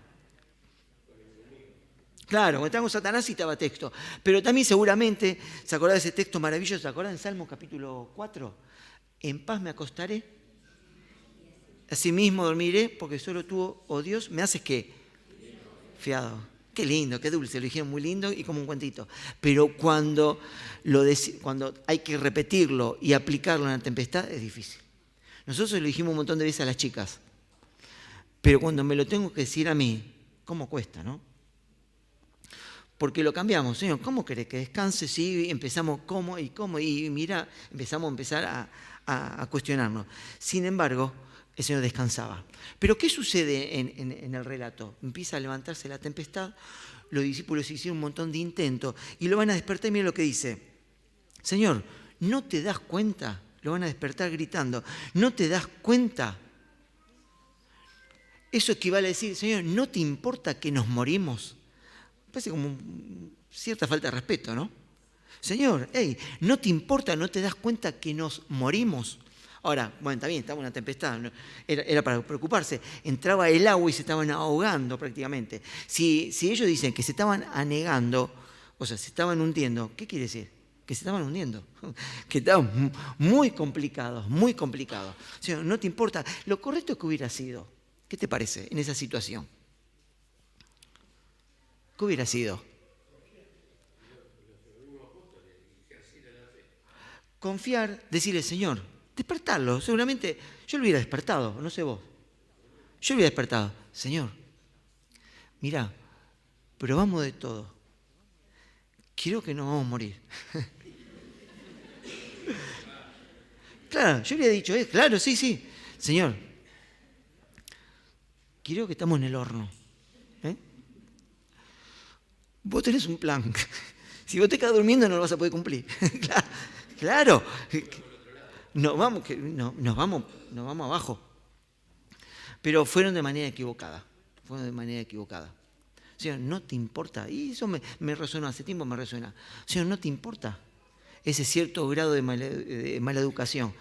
Claro, cuando estábamos con Satanás citaba texto, pero también seguramente, ¿se acuerdan de ese texto maravilloso? ¿Se acuerdan en Salmo capítulo 4? En paz me acostaré, asimismo dormiré, porque solo tú, oh Dios, me haces ¿qué? Fiado. Qué lindo, qué dulce, lo dijeron muy lindo y como un cuentito. Pero cuando hay que repetirlo y aplicarlo en la tempestad es difícil. Nosotros lo dijimos un montón de veces a las chicas, pero cuando me lo tengo que decir a mí, ¿cómo cuesta, no? Porque lo cambiamos, Señor, ¿cómo querés que descanse? Sí, empezamos cómo, y mira, empezamos a empezar a cuestionarnos. Sin embargo, el Señor descansaba. Pero ¿qué sucede en el relato? Empieza a levantarse la tempestad, los discípulos hicieron un montón de intentos y lo van a despertar y miren lo que dice. Señor, ¿no te das cuenta? Lo van a despertar gritando. ¿No te das cuenta? Eso equivale a decir, Señor, ¿no te importa que nos morimos? Parece como cierta falta de respeto, ¿no? Señor, hey, ¿no te importa, no te das cuenta que nos morimos? Ahora, bueno, está bien, estaba una tempestad, era para preocuparse. Entraba el agua y se estaban ahogando prácticamente. Si ellos dicen que se estaban anegando, o sea, se estaban hundiendo, ¿qué quiere decir? Que se estaban hundiendo, que estaban muy complicados, muy complicados. Señor, ¿no te importa? Lo correcto que hubiera sido, ¿qué te parece en esa situación? ¿Qué hubiera sido? Confiar, decirle, Señor, despertarlo. Seguramente yo lo hubiera despertado, no sé vos. Yo lo hubiera despertado. Señor, mirá, probamos de todo. Creo que nos vamos a morir. Claro, yo le he dicho, claro, sí. Señor, creo que estamos en el horno. Vos tenés un plan. Si vos te quedás durmiendo no lo vas a poder cumplir. Claro. Nos vamos abajo. Pero fueron de manera equivocada. Señor, ¿no te importa? Y eso me resonó, hace tiempo me resuena. Señor, ¿no te importa ese cierto grado de mala educación?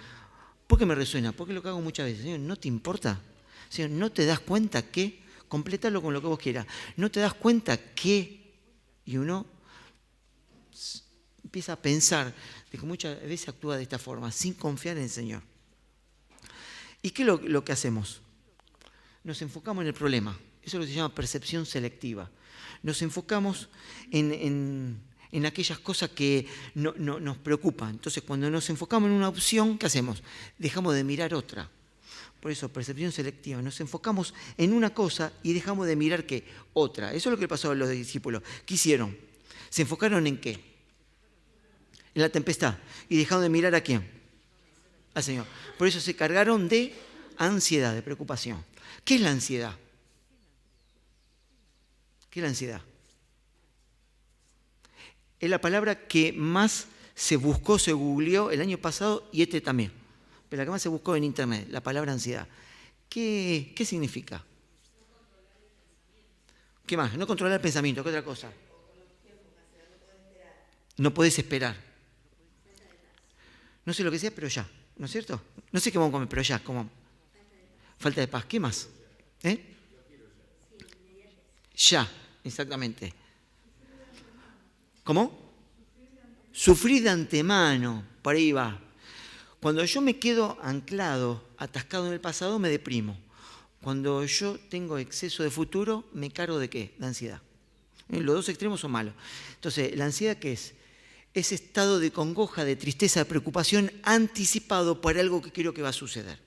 ¿Por qué me resuena? Porque lo que hago muchas veces. Señor, ¿no te importa? Señor, ¿no te das cuenta que? Completalo con lo que vos quieras. ¿No te das cuenta que? Y uno empieza a pensar de que muchas veces actúa de esta forma, sin confiar en el Señor. ¿Y qué es lo que hacemos? Nos enfocamos en el problema. Eso es lo que se llama percepción selectiva. Nos enfocamos en aquellas cosas que nos preocupan. Entonces, cuando nos enfocamos en una opción, ¿qué hacemos? Dejamos de mirar otra. Por eso, percepción selectiva. Nos enfocamos en una cosa y dejamos de mirar ¿qué? Otra. Eso es lo que pasó a los discípulos. ¿Qué hicieron? ¿Se enfocaron en qué? En la tempestad. ¿Y dejaron de mirar a quién? Al Señor. Por eso se cargaron de ansiedad, de preocupación. ¿Qué es la ansiedad? ¿Qué es la ansiedad? Es la palabra que más se buscó, se googleó el año pasado y este también. Pero la que más se buscó en internet, la palabra ansiedad. ¿Qué significa? ¿Qué más? No controlar el pensamiento, ¿qué otra cosa? No podés esperar. No sé lo que sea, pero ya, ¿no es cierto? No sé qué vamos a comer, pero ya, como falta de paz. ¿Qué más? Ya, exactamente. ¿Cómo? Sufrir de antemano, por ahí va. Cuando yo me quedo anclado, atascado en el pasado, me deprimo. Cuando yo tengo exceso de futuro, me cargo de ¿qué? De ansiedad. Los dos extremos son malos. Entonces, ¿la ansiedad qué es? Ese estado de congoja, de tristeza, de preocupación anticipado por algo que creo que va a suceder.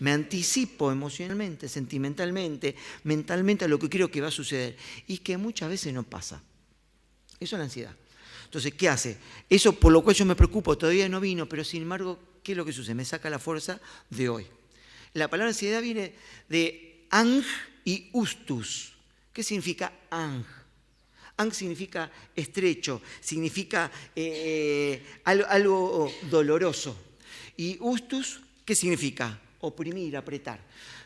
Me anticipo emocionalmente, sentimentalmente, mentalmente a lo que creo que va a suceder y que muchas veces no pasa. Eso es la ansiedad. Entonces, ¿qué hace? Eso por lo cual yo me preocupo, todavía no vino, pero sin embargo, ¿qué es lo que sucede? Me saca la fuerza de hoy. La palabra ansiedad viene de ang y ustus. ¿Qué significa ang? Ang significa estrecho, significa algo doloroso. Y ustus, ¿qué significa? Oprimir, apretar.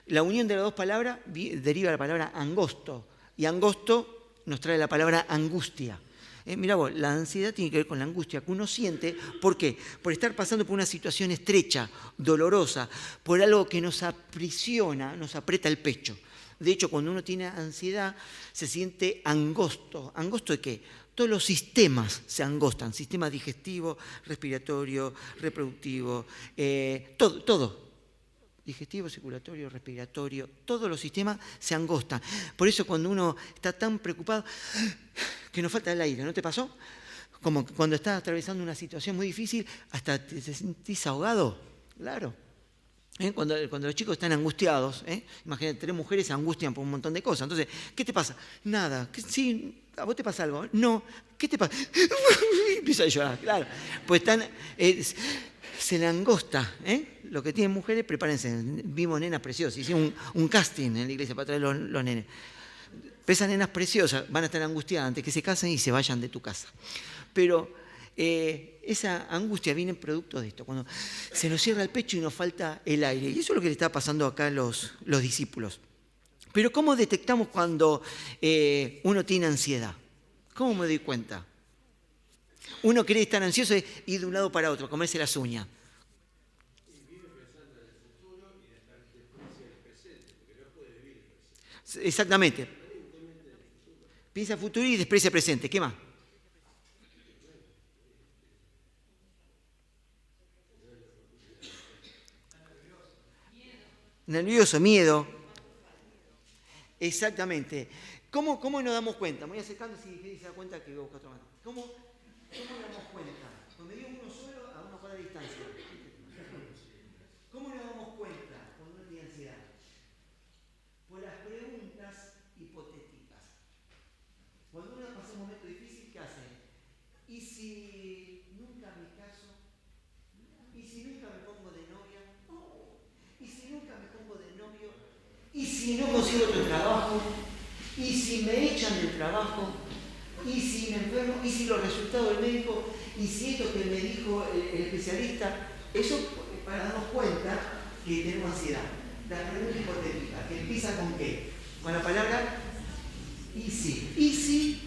La unión de las dos palabras deriva de la palabra angosto. Y angosto nos trae la palabra angustia. Mirá vos, la ansiedad tiene que ver con la angustia que uno siente. ¿Por qué? Por estar pasando por una situación estrecha, dolorosa, por algo que nos aprisiona, nos aprieta el pecho. De hecho, cuando uno tiene ansiedad, se siente angosto. ¿Angosto de qué? Todos los sistemas se angostan. Sistema digestivo, respiratorio, reproductivo, todo. Digestivo, circulatorio, respiratorio, todos los sistemas se angostan. Por eso cuando uno está tan preocupado que nos falta el aire, ¿no te pasó? Como cuando estás atravesando una situación muy difícil, hasta te sentís ahogado. Claro. Cuando los chicos están angustiados, imagínate, 3 mujeres se angustian por un montón de cosas. Entonces, ¿qué te pasa? Nada. Sí, ¿a vos te pasa algo? No. ¿Qué te pasa? Empieza a llorar, claro. Pues están... se le angosta, Lo que tienen mujeres, prepárense. Vimos nenas preciosas. Hicimos un casting en la iglesia para traer los nenes. Pero esas nenas preciosas van a estar angustiadas antes que se casen y se vayan de tu casa. Pero esa angustia viene producto de esto, cuando se nos cierra el pecho y nos falta el aire. Y eso es lo que le está pasando acá a los discípulos. Pero ¿cómo detectamos cuando uno tiene ansiedad? ¿Cómo me doy cuenta? Uno quiere estar ansioso y ir de un lado para otro, comerse las uñas. Exactamente. Piensa futuro y desprecia presente. ¿Qué más? Nervioso, miedo. Exactamente. ¿Cómo nos damos cuenta? Me voy acercando si se da cuenta que voy a buscar otro mano. ¿Cómo nos damos cuenta? Cuando digo uno solo, a una cuadra de distancia. ¿Cómo nos damos cuenta cuando uno tiene ansiedad? Por las preguntas hipotéticas. ¿y si nunca me caso? ¿Y si nunca me pongo de novia? ¿Y si nunca me pongo de novio? ¿Y si no consigo otro trabajo? ¿Y si me echan del trabajo? ¿Y si me enfermo? ¿Y si los resultados del médico? ¿Y si esto que me dijo el especialista? Eso para darnos cuenta que tenemos ansiedad. La pregunta hipotética, que empieza con qué? Con la palabra y si. Y si.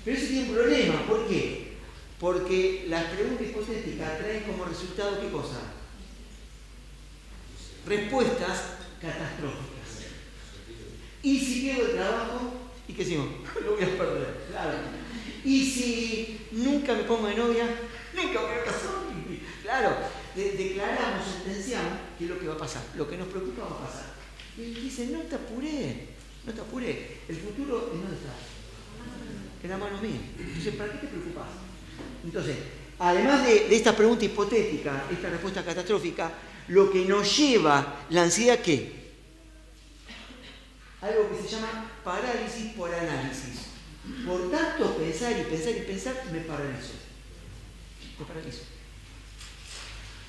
Pero eso tiene un problema. ¿Por qué? Porque las preguntas hipotéticas traen como resultado ¿qué cosa? Respuestas catastróficas. ¿Y si pierdo el trabajo? ¿Y qué decimos? Lo voy a perder, claro. ¿Y si nunca me pongo de novia? Nunca voy a casar. Claro, declaramos, sentenciamos que es lo que va a pasar. Lo que nos preocupa va a pasar. Y dicen, no te apuré, no te apuré. El futuro, ¿en dónde está? En la mano mía. Entonces, ¿para qué te preocupas? Entonces, además de esta pregunta hipotética, esta respuesta catastrófica, lo que nos lleva la ansiedad, ¿qué? Algo que se llama parálisis por análisis. Por tanto, pensar y pensar y pensar, me paralizo. Me paralizo.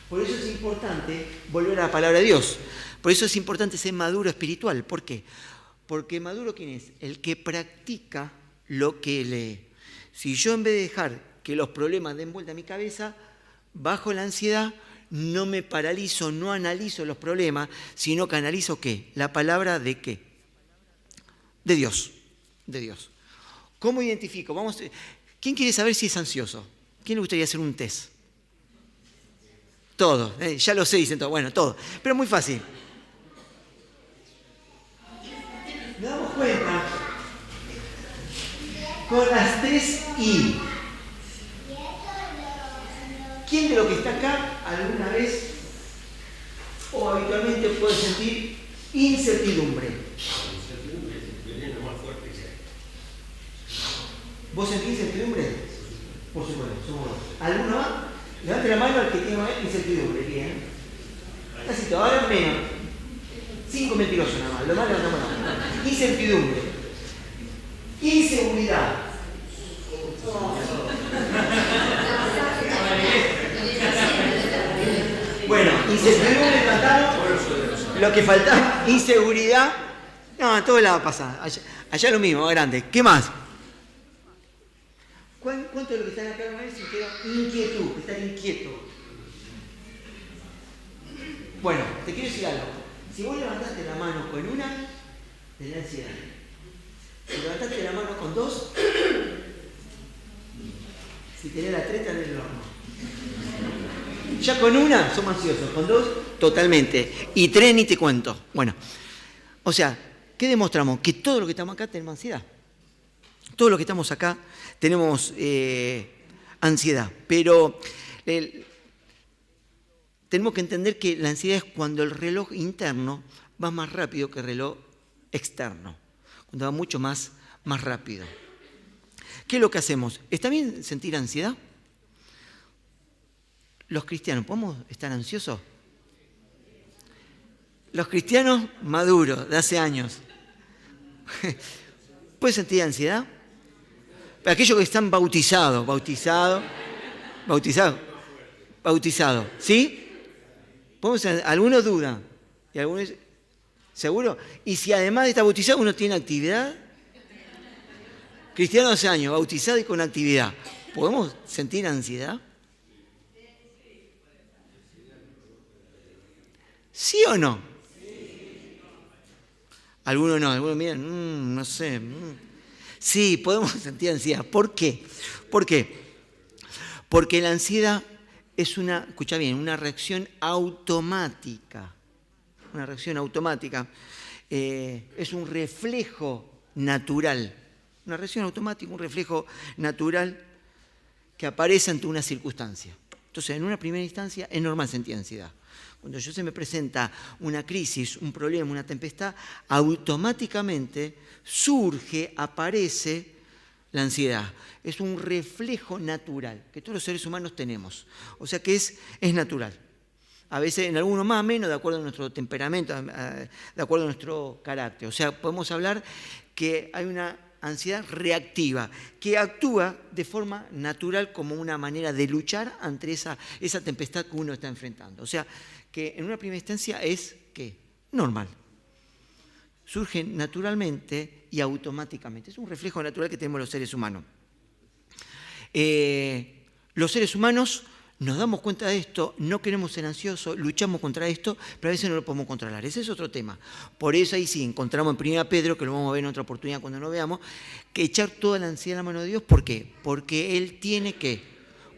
Por eso es importante volver a la palabra de Dios. Por eso es importante ser maduro espiritual. ¿Por qué? Porque maduro, ¿quién es? El que practica lo que lee. Si yo en vez de dejar que los problemas den vuelta a mi cabeza, bajo la ansiedad, no me paralizo, no analizo los problemas, sino que analizo ¿qué? La palabra de ¿qué? De Dios, de Dios. ¿Cómo identifico? ¿Quién quiere saber si es ansioso? ¿Quién le gustaría hacer un test? Todos, ya lo sé, dicen todos. Bueno, todos. Pero muy fácil. Nos damos cuenta con las 3 I. ¿Quién de los que está acá alguna vez o habitualmente puede sentir incertidumbre? ¿Vos sentís incertidumbre? Por supuesto, somos dos. ¿Alguno más? Levante la mano al que tiene más incertidumbre. Bien. Casi todo. Ahora menos. 5 mentirosos nada más. Lo más levantamos la mano. Incertidumbre. Inseguridad. Bueno, incertidumbre levantaron. Lo que faltaba, inseguridad. No, en todo lado pasa. Allá lo mismo, grande. ¿Qué más? ¿Cuántos de los que están acá una vez sintieron inquietud? Están inquietos. Bueno, te quiero decir algo. Si vos levantaste la mano con una, te da ansiedad. Si levantaste la mano con 2, si tenés la 3, tenés el horno. Ya con una somos ansiosos, con 2, totalmente. Y 3 ni te cuento. Bueno, o sea, ¿qué demostramos? Que todo lo que estamos acá tenemos ansiedad. Todos los que estamos acá tenemos ansiedad, pero tenemos que entender que la ansiedad es cuando el reloj interno va más rápido que el reloj externo, cuando va mucho más rápido. ¿Qué es lo que hacemos? ¿Está bien sentir ansiedad? Los cristianos, ¿podemos estar ansiosos? Los cristianos maduros, de hace años. ¿Pueden sentir ansiedad? Aquellos que están bautizados, ¿sí? Algunos dudan, y algunos, ¿seguro? Y si además de estar bautizado uno tiene actividad, cristiano hace años, bautizado y con actividad, ¿podemos sentir ansiedad? ¿Sí o no? Algunos no, algunos miran, no sé. Sí, podemos sentir ansiedad. ¿Por qué? ¿Por qué? Porque la ansiedad es escucha bien, una reacción automática. Una reacción automática. Es un reflejo natural. Una reacción automática, un reflejo natural que aparece ante una circunstancia. Entonces, en una primera instancia, es normal sentir ansiedad. Cuando se me presenta una crisis, un problema, una tempestad, automáticamente surge, aparece la ansiedad. Es un reflejo natural que todos los seres humanos tenemos. O sea que es natural. A veces en algunos más o menos, de acuerdo a nuestro temperamento, de acuerdo a nuestro carácter. O sea, podemos hablar que hay una ansiedad reactiva, que actúa de forma natural como una manera de luchar ante esa tempestad que uno está enfrentando. O sea, que en una primera instancia es, ¿qué? Normal. Surge naturalmente y automáticamente. Es un reflejo natural que tenemos los seres humanos. Los seres humanos nos damos cuenta de esto, no queremos ser ansiosos, luchamos contra esto, pero a veces no lo podemos controlar. Ese es otro tema. Por eso ahí sí encontramos en 1 Pedro, que lo vamos a ver en otra oportunidad cuando lo veamos, que echar toda la ansiedad en la mano de Dios. ¿Por qué? Porque Él tiene que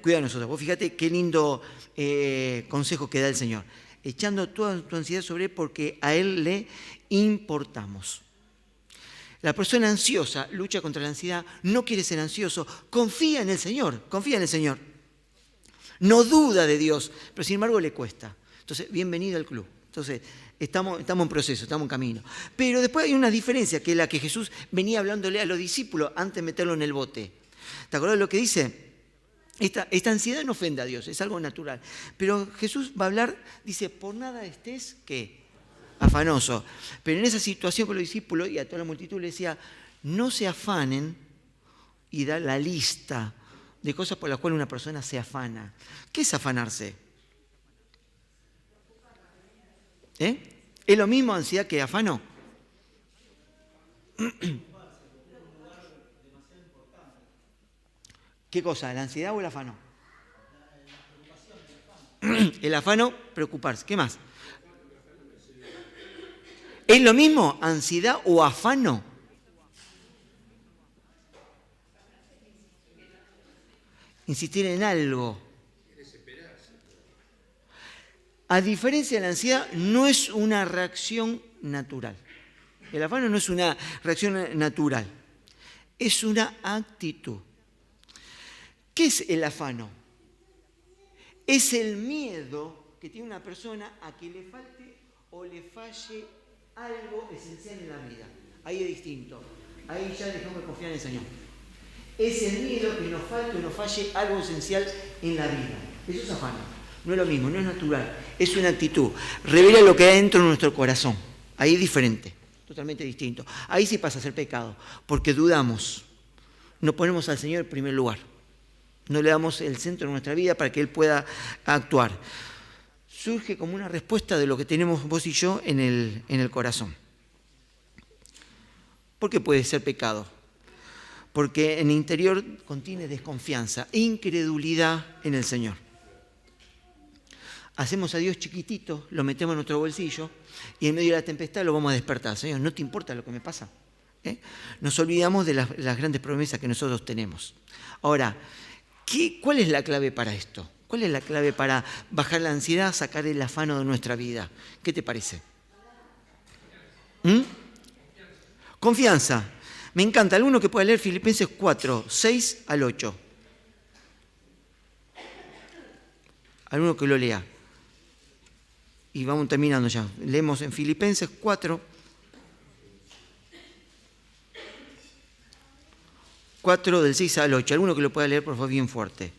cuidar de nosotros. Vos fíjate qué lindo consejo que da el Señor. Echando toda tu ansiedad sobre Él porque a Él le importamos. La persona ansiosa lucha contra la ansiedad, no quiere ser ansioso, confía en el Señor, no duda de Dios, pero sin embargo le cuesta. Entonces, bienvenido al club. Entonces, estamos en proceso, estamos en camino. Pero después hay una diferencia, que es la que Jesús venía hablándole a los discípulos antes de meterlo en el bote. ¿Te acuerdas de lo que dice? Esta ansiedad no ofende a Dios, es algo natural. Pero Jesús va a hablar, dice, por nada estés, ¿qué? Afanoso. Pero en esa situación con los discípulos y a toda la multitud le decía, no se afanen, y da la lista de cosas por las cuales una persona se afana. ¿Qué es afanarse? ¿Es lo mismo ansiedad que afano? ¿Qué cosa? ¿La ansiedad o el afano? El afano, preocuparse. ¿Qué más? ¿Es lo mismo ansiedad o afano? Insistir en algo. A diferencia de la ansiedad, no es una reacción natural. El afano no es una reacción natural, es una actitud. ¿Qué es el afano? Es el miedo que tiene una persona a que le falte o le falle algo esencial en la vida. Ahí es distinto. Ahí ya dejamos de confiar en el Señor. Es el miedo que nos falte o nos falle algo esencial en la vida. Eso es afano. No es lo mismo, no es natural. Es una actitud. Revela lo que hay dentro de nuestro corazón. Ahí es diferente, totalmente distinto. Ahí sí pasa a ser pecado, porque dudamos. No ponemos al Señor en primer lugar. No le damos el centro de nuestra vida para que Él pueda actuar. Surge como una respuesta de lo que tenemos vos y yo en el corazón. ¿Por qué puede ser pecado? Porque en el interior contiene desconfianza, incredulidad en el Señor. Hacemos a Dios chiquitito, lo metemos en nuestro bolsillo y en medio de la tempestad lo vamos a despertar. Señor, ¿no te importa lo que me pasa? Nos olvidamos de las grandes promesas que nosotros tenemos. Ahora, ¿cuál es la clave para esto? ¿Cuál es la clave para bajar la ansiedad, sacar el afano de nuestra vida? ¿Qué te parece? Confianza. Me encanta. ¿Alguno que pueda leer Filipenses 4, 6 al 8? ¿Alguno que lo lea? Y vamos terminando ya. Leemos en Filipenses 4, 4 del 6 al 8. ¿Alguno que lo pueda leer, por favor, bien fuerte?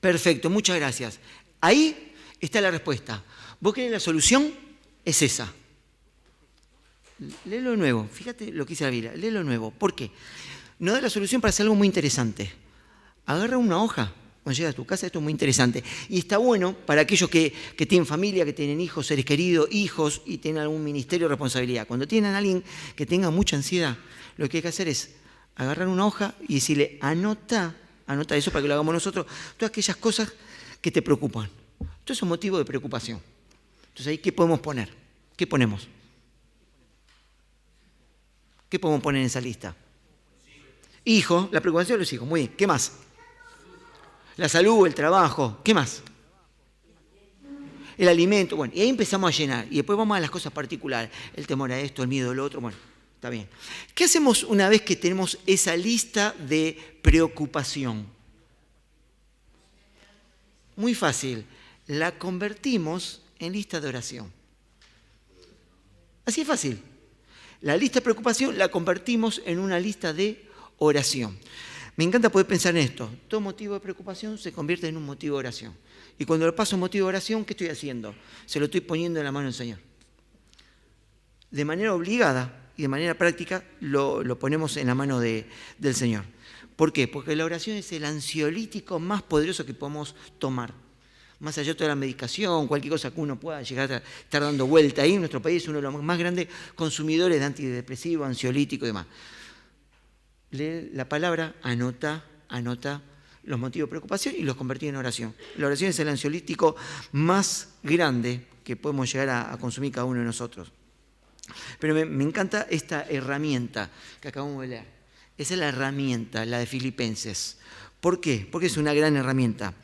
Perfecto, muchas gracias. Ahí está la respuesta. ¿Vos querés la solución? Es esa. Léelo de nuevo. Fíjate lo que dice la Biblia. Léelo de nuevo. ¿Por qué? Nos da la solución para hacer algo muy interesante. Agarra una hoja cuando llegas a tu casa. Esto es muy interesante. Y está bueno para aquellos que tienen familia, que tienen hijos, seres queridos, hijos y tienen algún ministerio de responsabilidad. Cuando tienen a alguien que tenga mucha ansiedad, lo que hay que hacer es agarrar una hoja y decirle, anota eso para que lo hagamos nosotros, todas aquellas cosas que te preocupan. Esto es un motivo de preocupación. Entonces ahí, ¿qué podemos poner? ¿Qué ponemos? ¿Qué podemos poner en esa lista? Hijo, la preocupación de los hijos. Muy bien. ¿Qué más? La salud, el trabajo, ¿qué más? El alimento, bueno, y ahí empezamos a llenar. Y después vamos a las cosas particulares. El temor a esto, el miedo a lo otro, bueno, está bien. ¿Qué hacemos una vez que tenemos esa lista de preocupación? Muy fácil, la convertimos en lista de oración. Así es fácil. La lista de preocupación la convertimos en una lista de oración. Me encanta poder pensar en esto. Todo motivo de preocupación se convierte en un motivo de oración. Y cuando lo paso en motivo de oración, ¿qué estoy haciendo? Se lo estoy poniendo en la mano del Señor. De manera obligada y de manera práctica lo ponemos en la mano del Señor. ¿Por qué? Porque la oración es el ansiolítico más poderoso que podemos tomar. Más allá de toda la medicación, cualquier cosa que uno pueda llegar a estar dando vuelta ahí, nuestro país es uno de los más grandes consumidores de antidepresivos, ansiolíticos y demás. Lee la palabra, anota los motivos de preocupación y los convertí en oración. La oración es el ansiolítico más grande que podemos llegar a consumir cada uno de nosotros. Pero me encanta esta herramienta que acabamos de leer. Esa es la herramienta, la de Filipenses. ¿Por qué? Porque es una gran herramienta.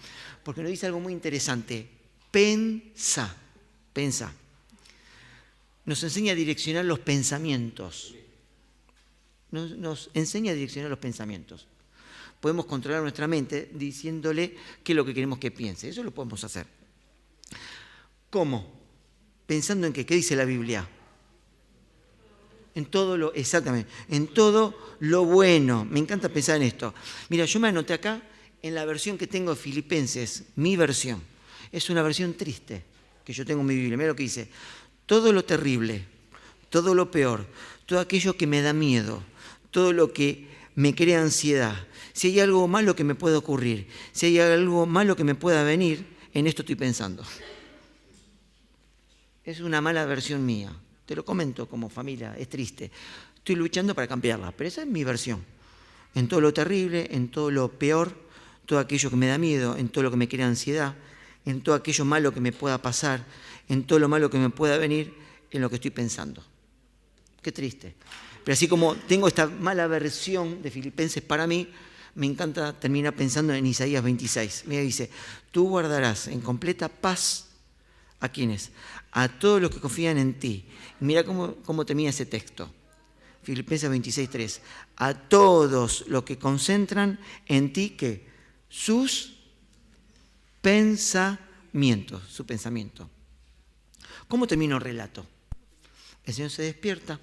Porque nos dice algo muy interesante. Pensa. Nos enseña a direccionar los pensamientos. Nos enseña a direccionar los pensamientos. Podemos controlar nuestra mente diciéndole qué es lo que queremos que piense. Eso lo podemos hacer. ¿Cómo? Pensando en qué dice la Biblia. Exactamente, en todo lo bueno. Me encanta pensar en esto. Mira, yo me anoté acá en la versión que tengo de Filipenses, mi versión. Es una versión triste que yo tengo en mi Biblia. Mira lo que dice. Todo lo terrible, todo lo peor, todo aquello que me da miedo, todo lo que me crea ansiedad, si hay algo malo que me pueda ocurrir, si hay algo malo que me pueda venir, en esto estoy pensando. Es una mala versión mía. Te lo comento como familia, es triste. Estoy luchando para cambiarla, pero esa es mi versión. En todo lo terrible, en todo lo peor, todo aquello que me da miedo, en todo lo que me crea ansiedad, en todo aquello malo que me pueda pasar, en todo lo malo que me pueda venir, en lo que estoy pensando. Qué triste. Pero así como tengo esta mala versión de Filipenses para mí, me encanta terminar pensando en Isaías 26. Mira, dice, tú guardarás en completa paz, ¿a quiénes? A todos los que confían en ti. Mira cómo termina ese texto. Filipenses 26:3. A todos los que concentran en ti, ¿qué? Sus pensamientos, su pensamiento. ¿Cómo termina el relato? El Señor se despierta.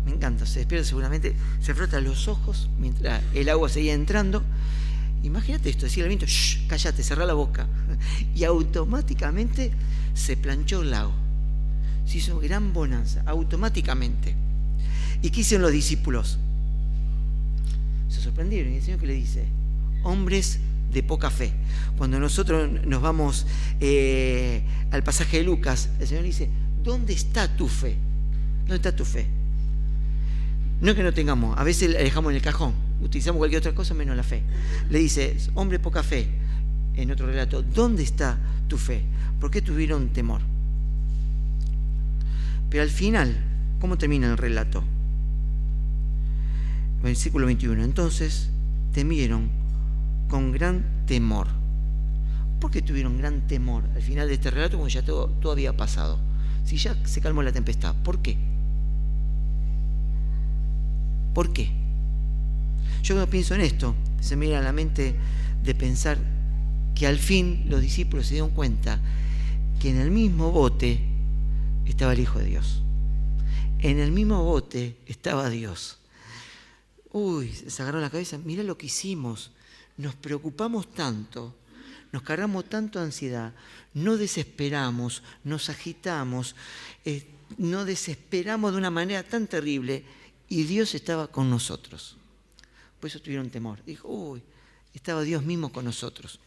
Me encanta, se despierta seguramente, se frota los ojos mientras el agua seguía entrando. Imagínate esto, decía el viento, shh, cállate, cerrá la boca. Y automáticamente se planchó el lago. Se hizo gran bonanza, automáticamente. ¿Y qué hicieron los discípulos? Se sorprendieron. Y el Señor que le dice, hombres de poca fe. Cuando nosotros nos vamos al pasaje de Lucas, el Señor le dice, ¿dónde está tu fe? ¿Dónde está tu fe? No es que no tengamos, a veces la dejamos en el cajón, utilizamos cualquier otra cosa menos la fe. Le dice, hombre de poca fe, en otro relato, ¿dónde está tu fe? ¿Por qué tuvieron temor? Pero al final, ¿cómo termina el relato? Versículo 21. Entonces temieron con gran temor. ¿Por qué tuvieron gran temor al final de este relato cuando ya todo había pasado? Si ya se calmó la tempestad, ¿por qué? ¿Por qué? Yo cuando pienso en esto, se me viene a la mente de pensar que al fin los discípulos se dieron cuenta que en el mismo bote estaba el Hijo de Dios. En el mismo bote estaba Dios. Uy, se agarró la cabeza, mirá lo que hicimos. Nos preocupamos tanto, nos cargamos tanto de ansiedad, no desesperamos, nos agitamos, no desesperamos de una manera tan terrible y Dios estaba con nosotros. Por eso tuvieron temor. Dijo, uy, estaba Dios mismo con nosotros.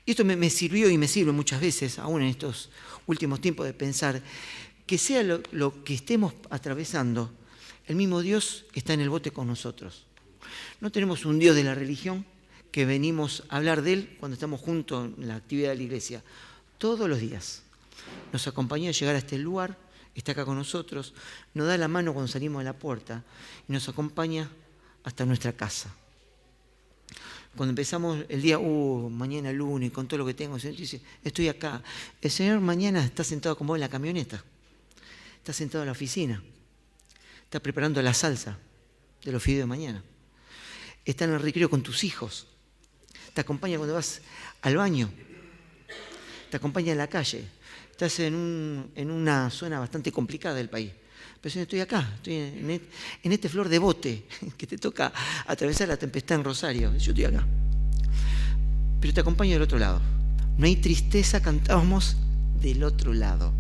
Y esto me sirvió y me sirve muchas veces, aún en estos últimos tiempos, de pensar que sea lo que estemos atravesando, el mismo Dios está en el bote con nosotros. No tenemos un Dios de la religión que venimos a hablar de Él cuando estamos juntos en la actividad de la iglesia. Todos los días nos acompaña a llegar a este lugar, está acá con nosotros, nos da la mano cuando salimos de la puerta y nos acompaña hasta nuestra casa. Cuando empezamos el día, mañana lunes, con todo lo que tengo, el Señor te dice, estoy acá. El Señor mañana está sentado con vos en la camioneta, está sentado en la oficina, está preparando la salsa de los fideos de mañana, está en el recreo con tus hijos, te acompaña cuando vas al baño, te acompaña en la calle, estás en una zona bastante complicada del país. Pero Señor, estoy acá, estoy en este flor de bote que te toca atravesar la tempestad en Rosario. Yo estoy acá. Pero te acompaño del otro lado. No hay tristeza, cantábamos del otro lado.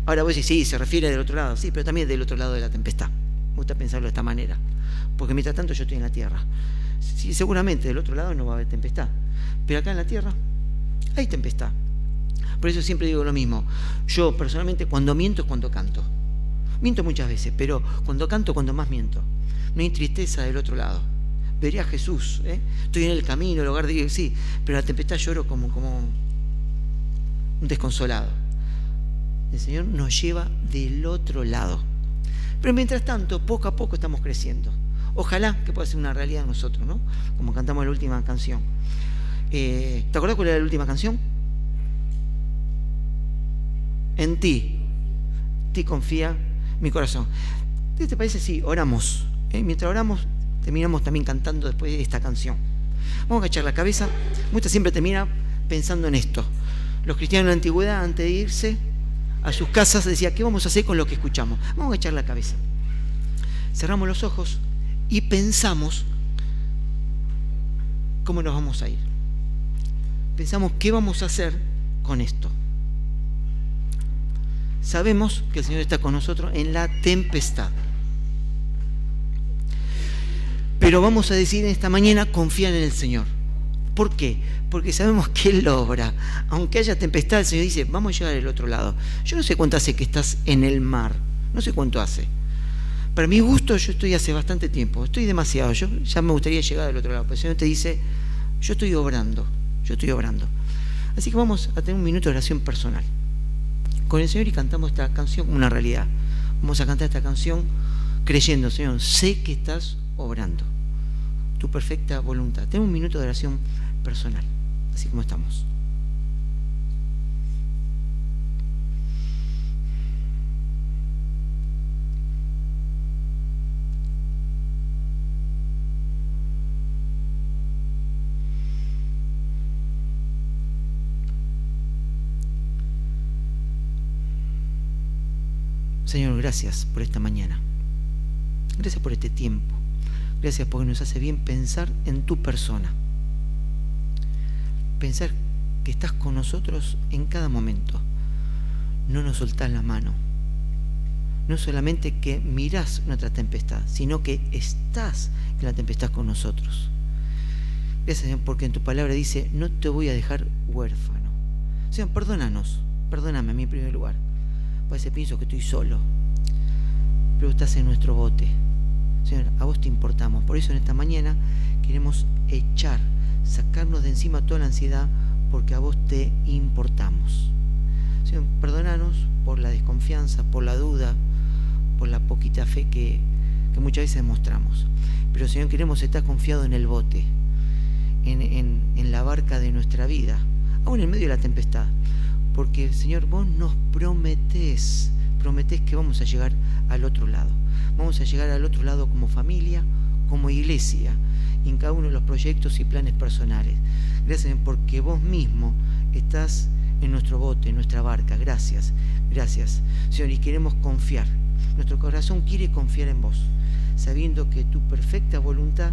Ahora vos decís, sí, se refiere del otro lado. Sí, pero también del otro lado de la tempestad. Me gusta pensarlo de esta manera. Porque mientras tanto yo estoy en la tierra. Sí, seguramente del otro lado no va a haber tempestad. Pero acá en la tierra hay tempestad. Por eso siempre digo lo mismo. Yo personalmente cuando miento es cuando canto. Miento muchas veces, pero cuando canto, cuando más miento. No hay tristeza del otro lado. Veré a Jesús, estoy en el camino, el hogar de Dios, sí, pero en la tempestad lloro como un desconsolado. El Señor nos lleva del otro lado. Pero mientras tanto, poco a poco estamos creciendo. Ojalá que pueda ser una realidad en nosotros, ¿no? Como cantamos la última canción. ¿Te acordás cuál era la última canción? En ti confía mi corazón. ¿Te parece si oramos? Mientras oramos, terminamos también cantando después de esta canción. Vamos a echar la cabeza. Mucha siempre termina pensando en esto. Los cristianos en la antigüedad, antes de irse a sus casas, decían, ¿qué vamos a hacer con lo que escuchamos? Vamos a echar la cabeza. Cerramos los ojos y pensamos cómo nos vamos a ir. Pensamos qué vamos a hacer con esto. Sabemos que el Señor está con nosotros en la tempestad. Pero vamos a decir en esta mañana, confiar en el Señor. ¿Por qué? Porque sabemos que Él obra. Aunque haya tempestad, el Señor dice, vamos a llegar al otro lado. Yo no sé cuánto hace que estás en el mar. No sé cuánto hace. Para mi gusto, yo estoy hace bastante tiempo. Estoy demasiado. Yo ya me gustaría llegar al otro lado. Pero el Señor te dice, yo estoy obrando. Yo estoy obrando. Así que vamos a tener un minuto de oración personal con el Señor y cantamos esta canción como una realidad. Vamos a cantar esta canción creyendo, Señor, sé que estás obrando tu perfecta voluntad. Tengo un minuto de oración personal, así como estamos. Señor, gracias por esta mañana. Gracias por este tiempo. Gracias porque nos hace bien pensar en tu persona. Pensar que estás con nosotros en cada momento. No nos soltás la mano. No solamente que mirás nuestra tempestad, sino que estás en la tempestad con nosotros. Gracias, Señor, porque en tu palabra dice, no te voy a dejar huérfano. Señor, perdónanos. Perdóname a mí en primer lugar. A veces pienso que estoy solo, pero estás en nuestro bote. Señor, a vos te importamos. Por eso en esta mañana queremos sacarnos de encima toda la ansiedad, porque a vos te importamos. Señor, perdónanos por la desconfianza, por la duda, por la poquita fe que muchas veces mostramos. Pero Señor, queremos estar confiados en el bote, en la barca de nuestra vida, aún en medio de la tempestad. Porque, Señor, vos nos prometés que vamos a llegar al otro lado. Vamos a llegar al otro lado como familia, como iglesia, y en cada uno de los proyectos y planes personales. Gracias, porque vos mismo estás en nuestro bote, en nuestra barca. Gracias, gracias, Señor, y queremos confiar. Nuestro corazón quiere confiar en vos, sabiendo que tu perfecta voluntad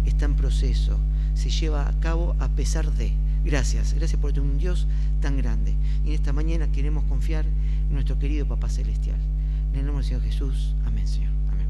está en proceso, se lleva a cabo a pesar de. Gracias por un Dios tan grande. Y en esta mañana queremos confiar en nuestro querido Papá Celestial. En el nombre del Señor Jesús. Amén, Señor. Amén.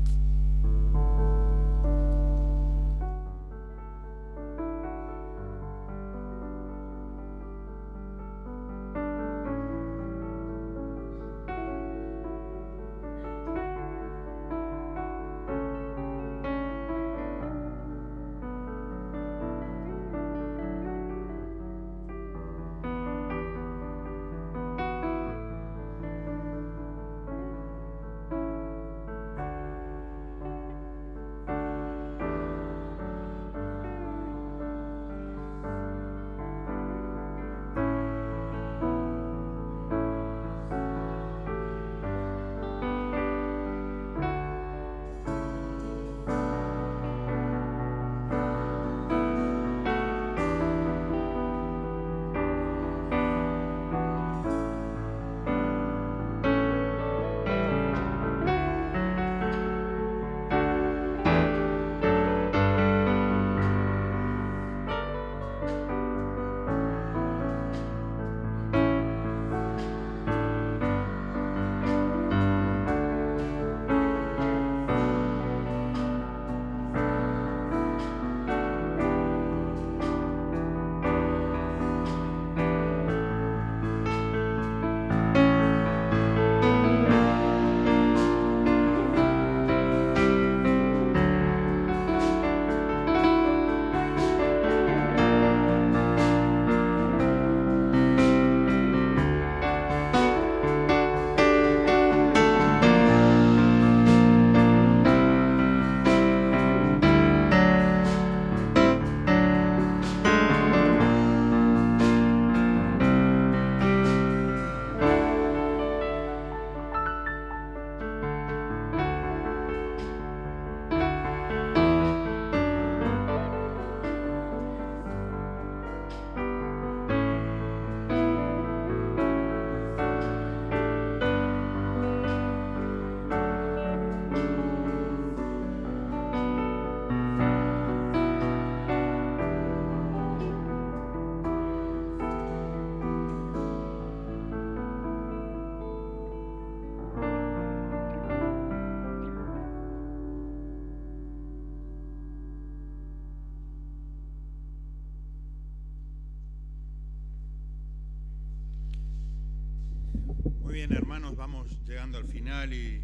Muy bien, hermanos, vamos llegando al final y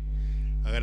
agradecemos.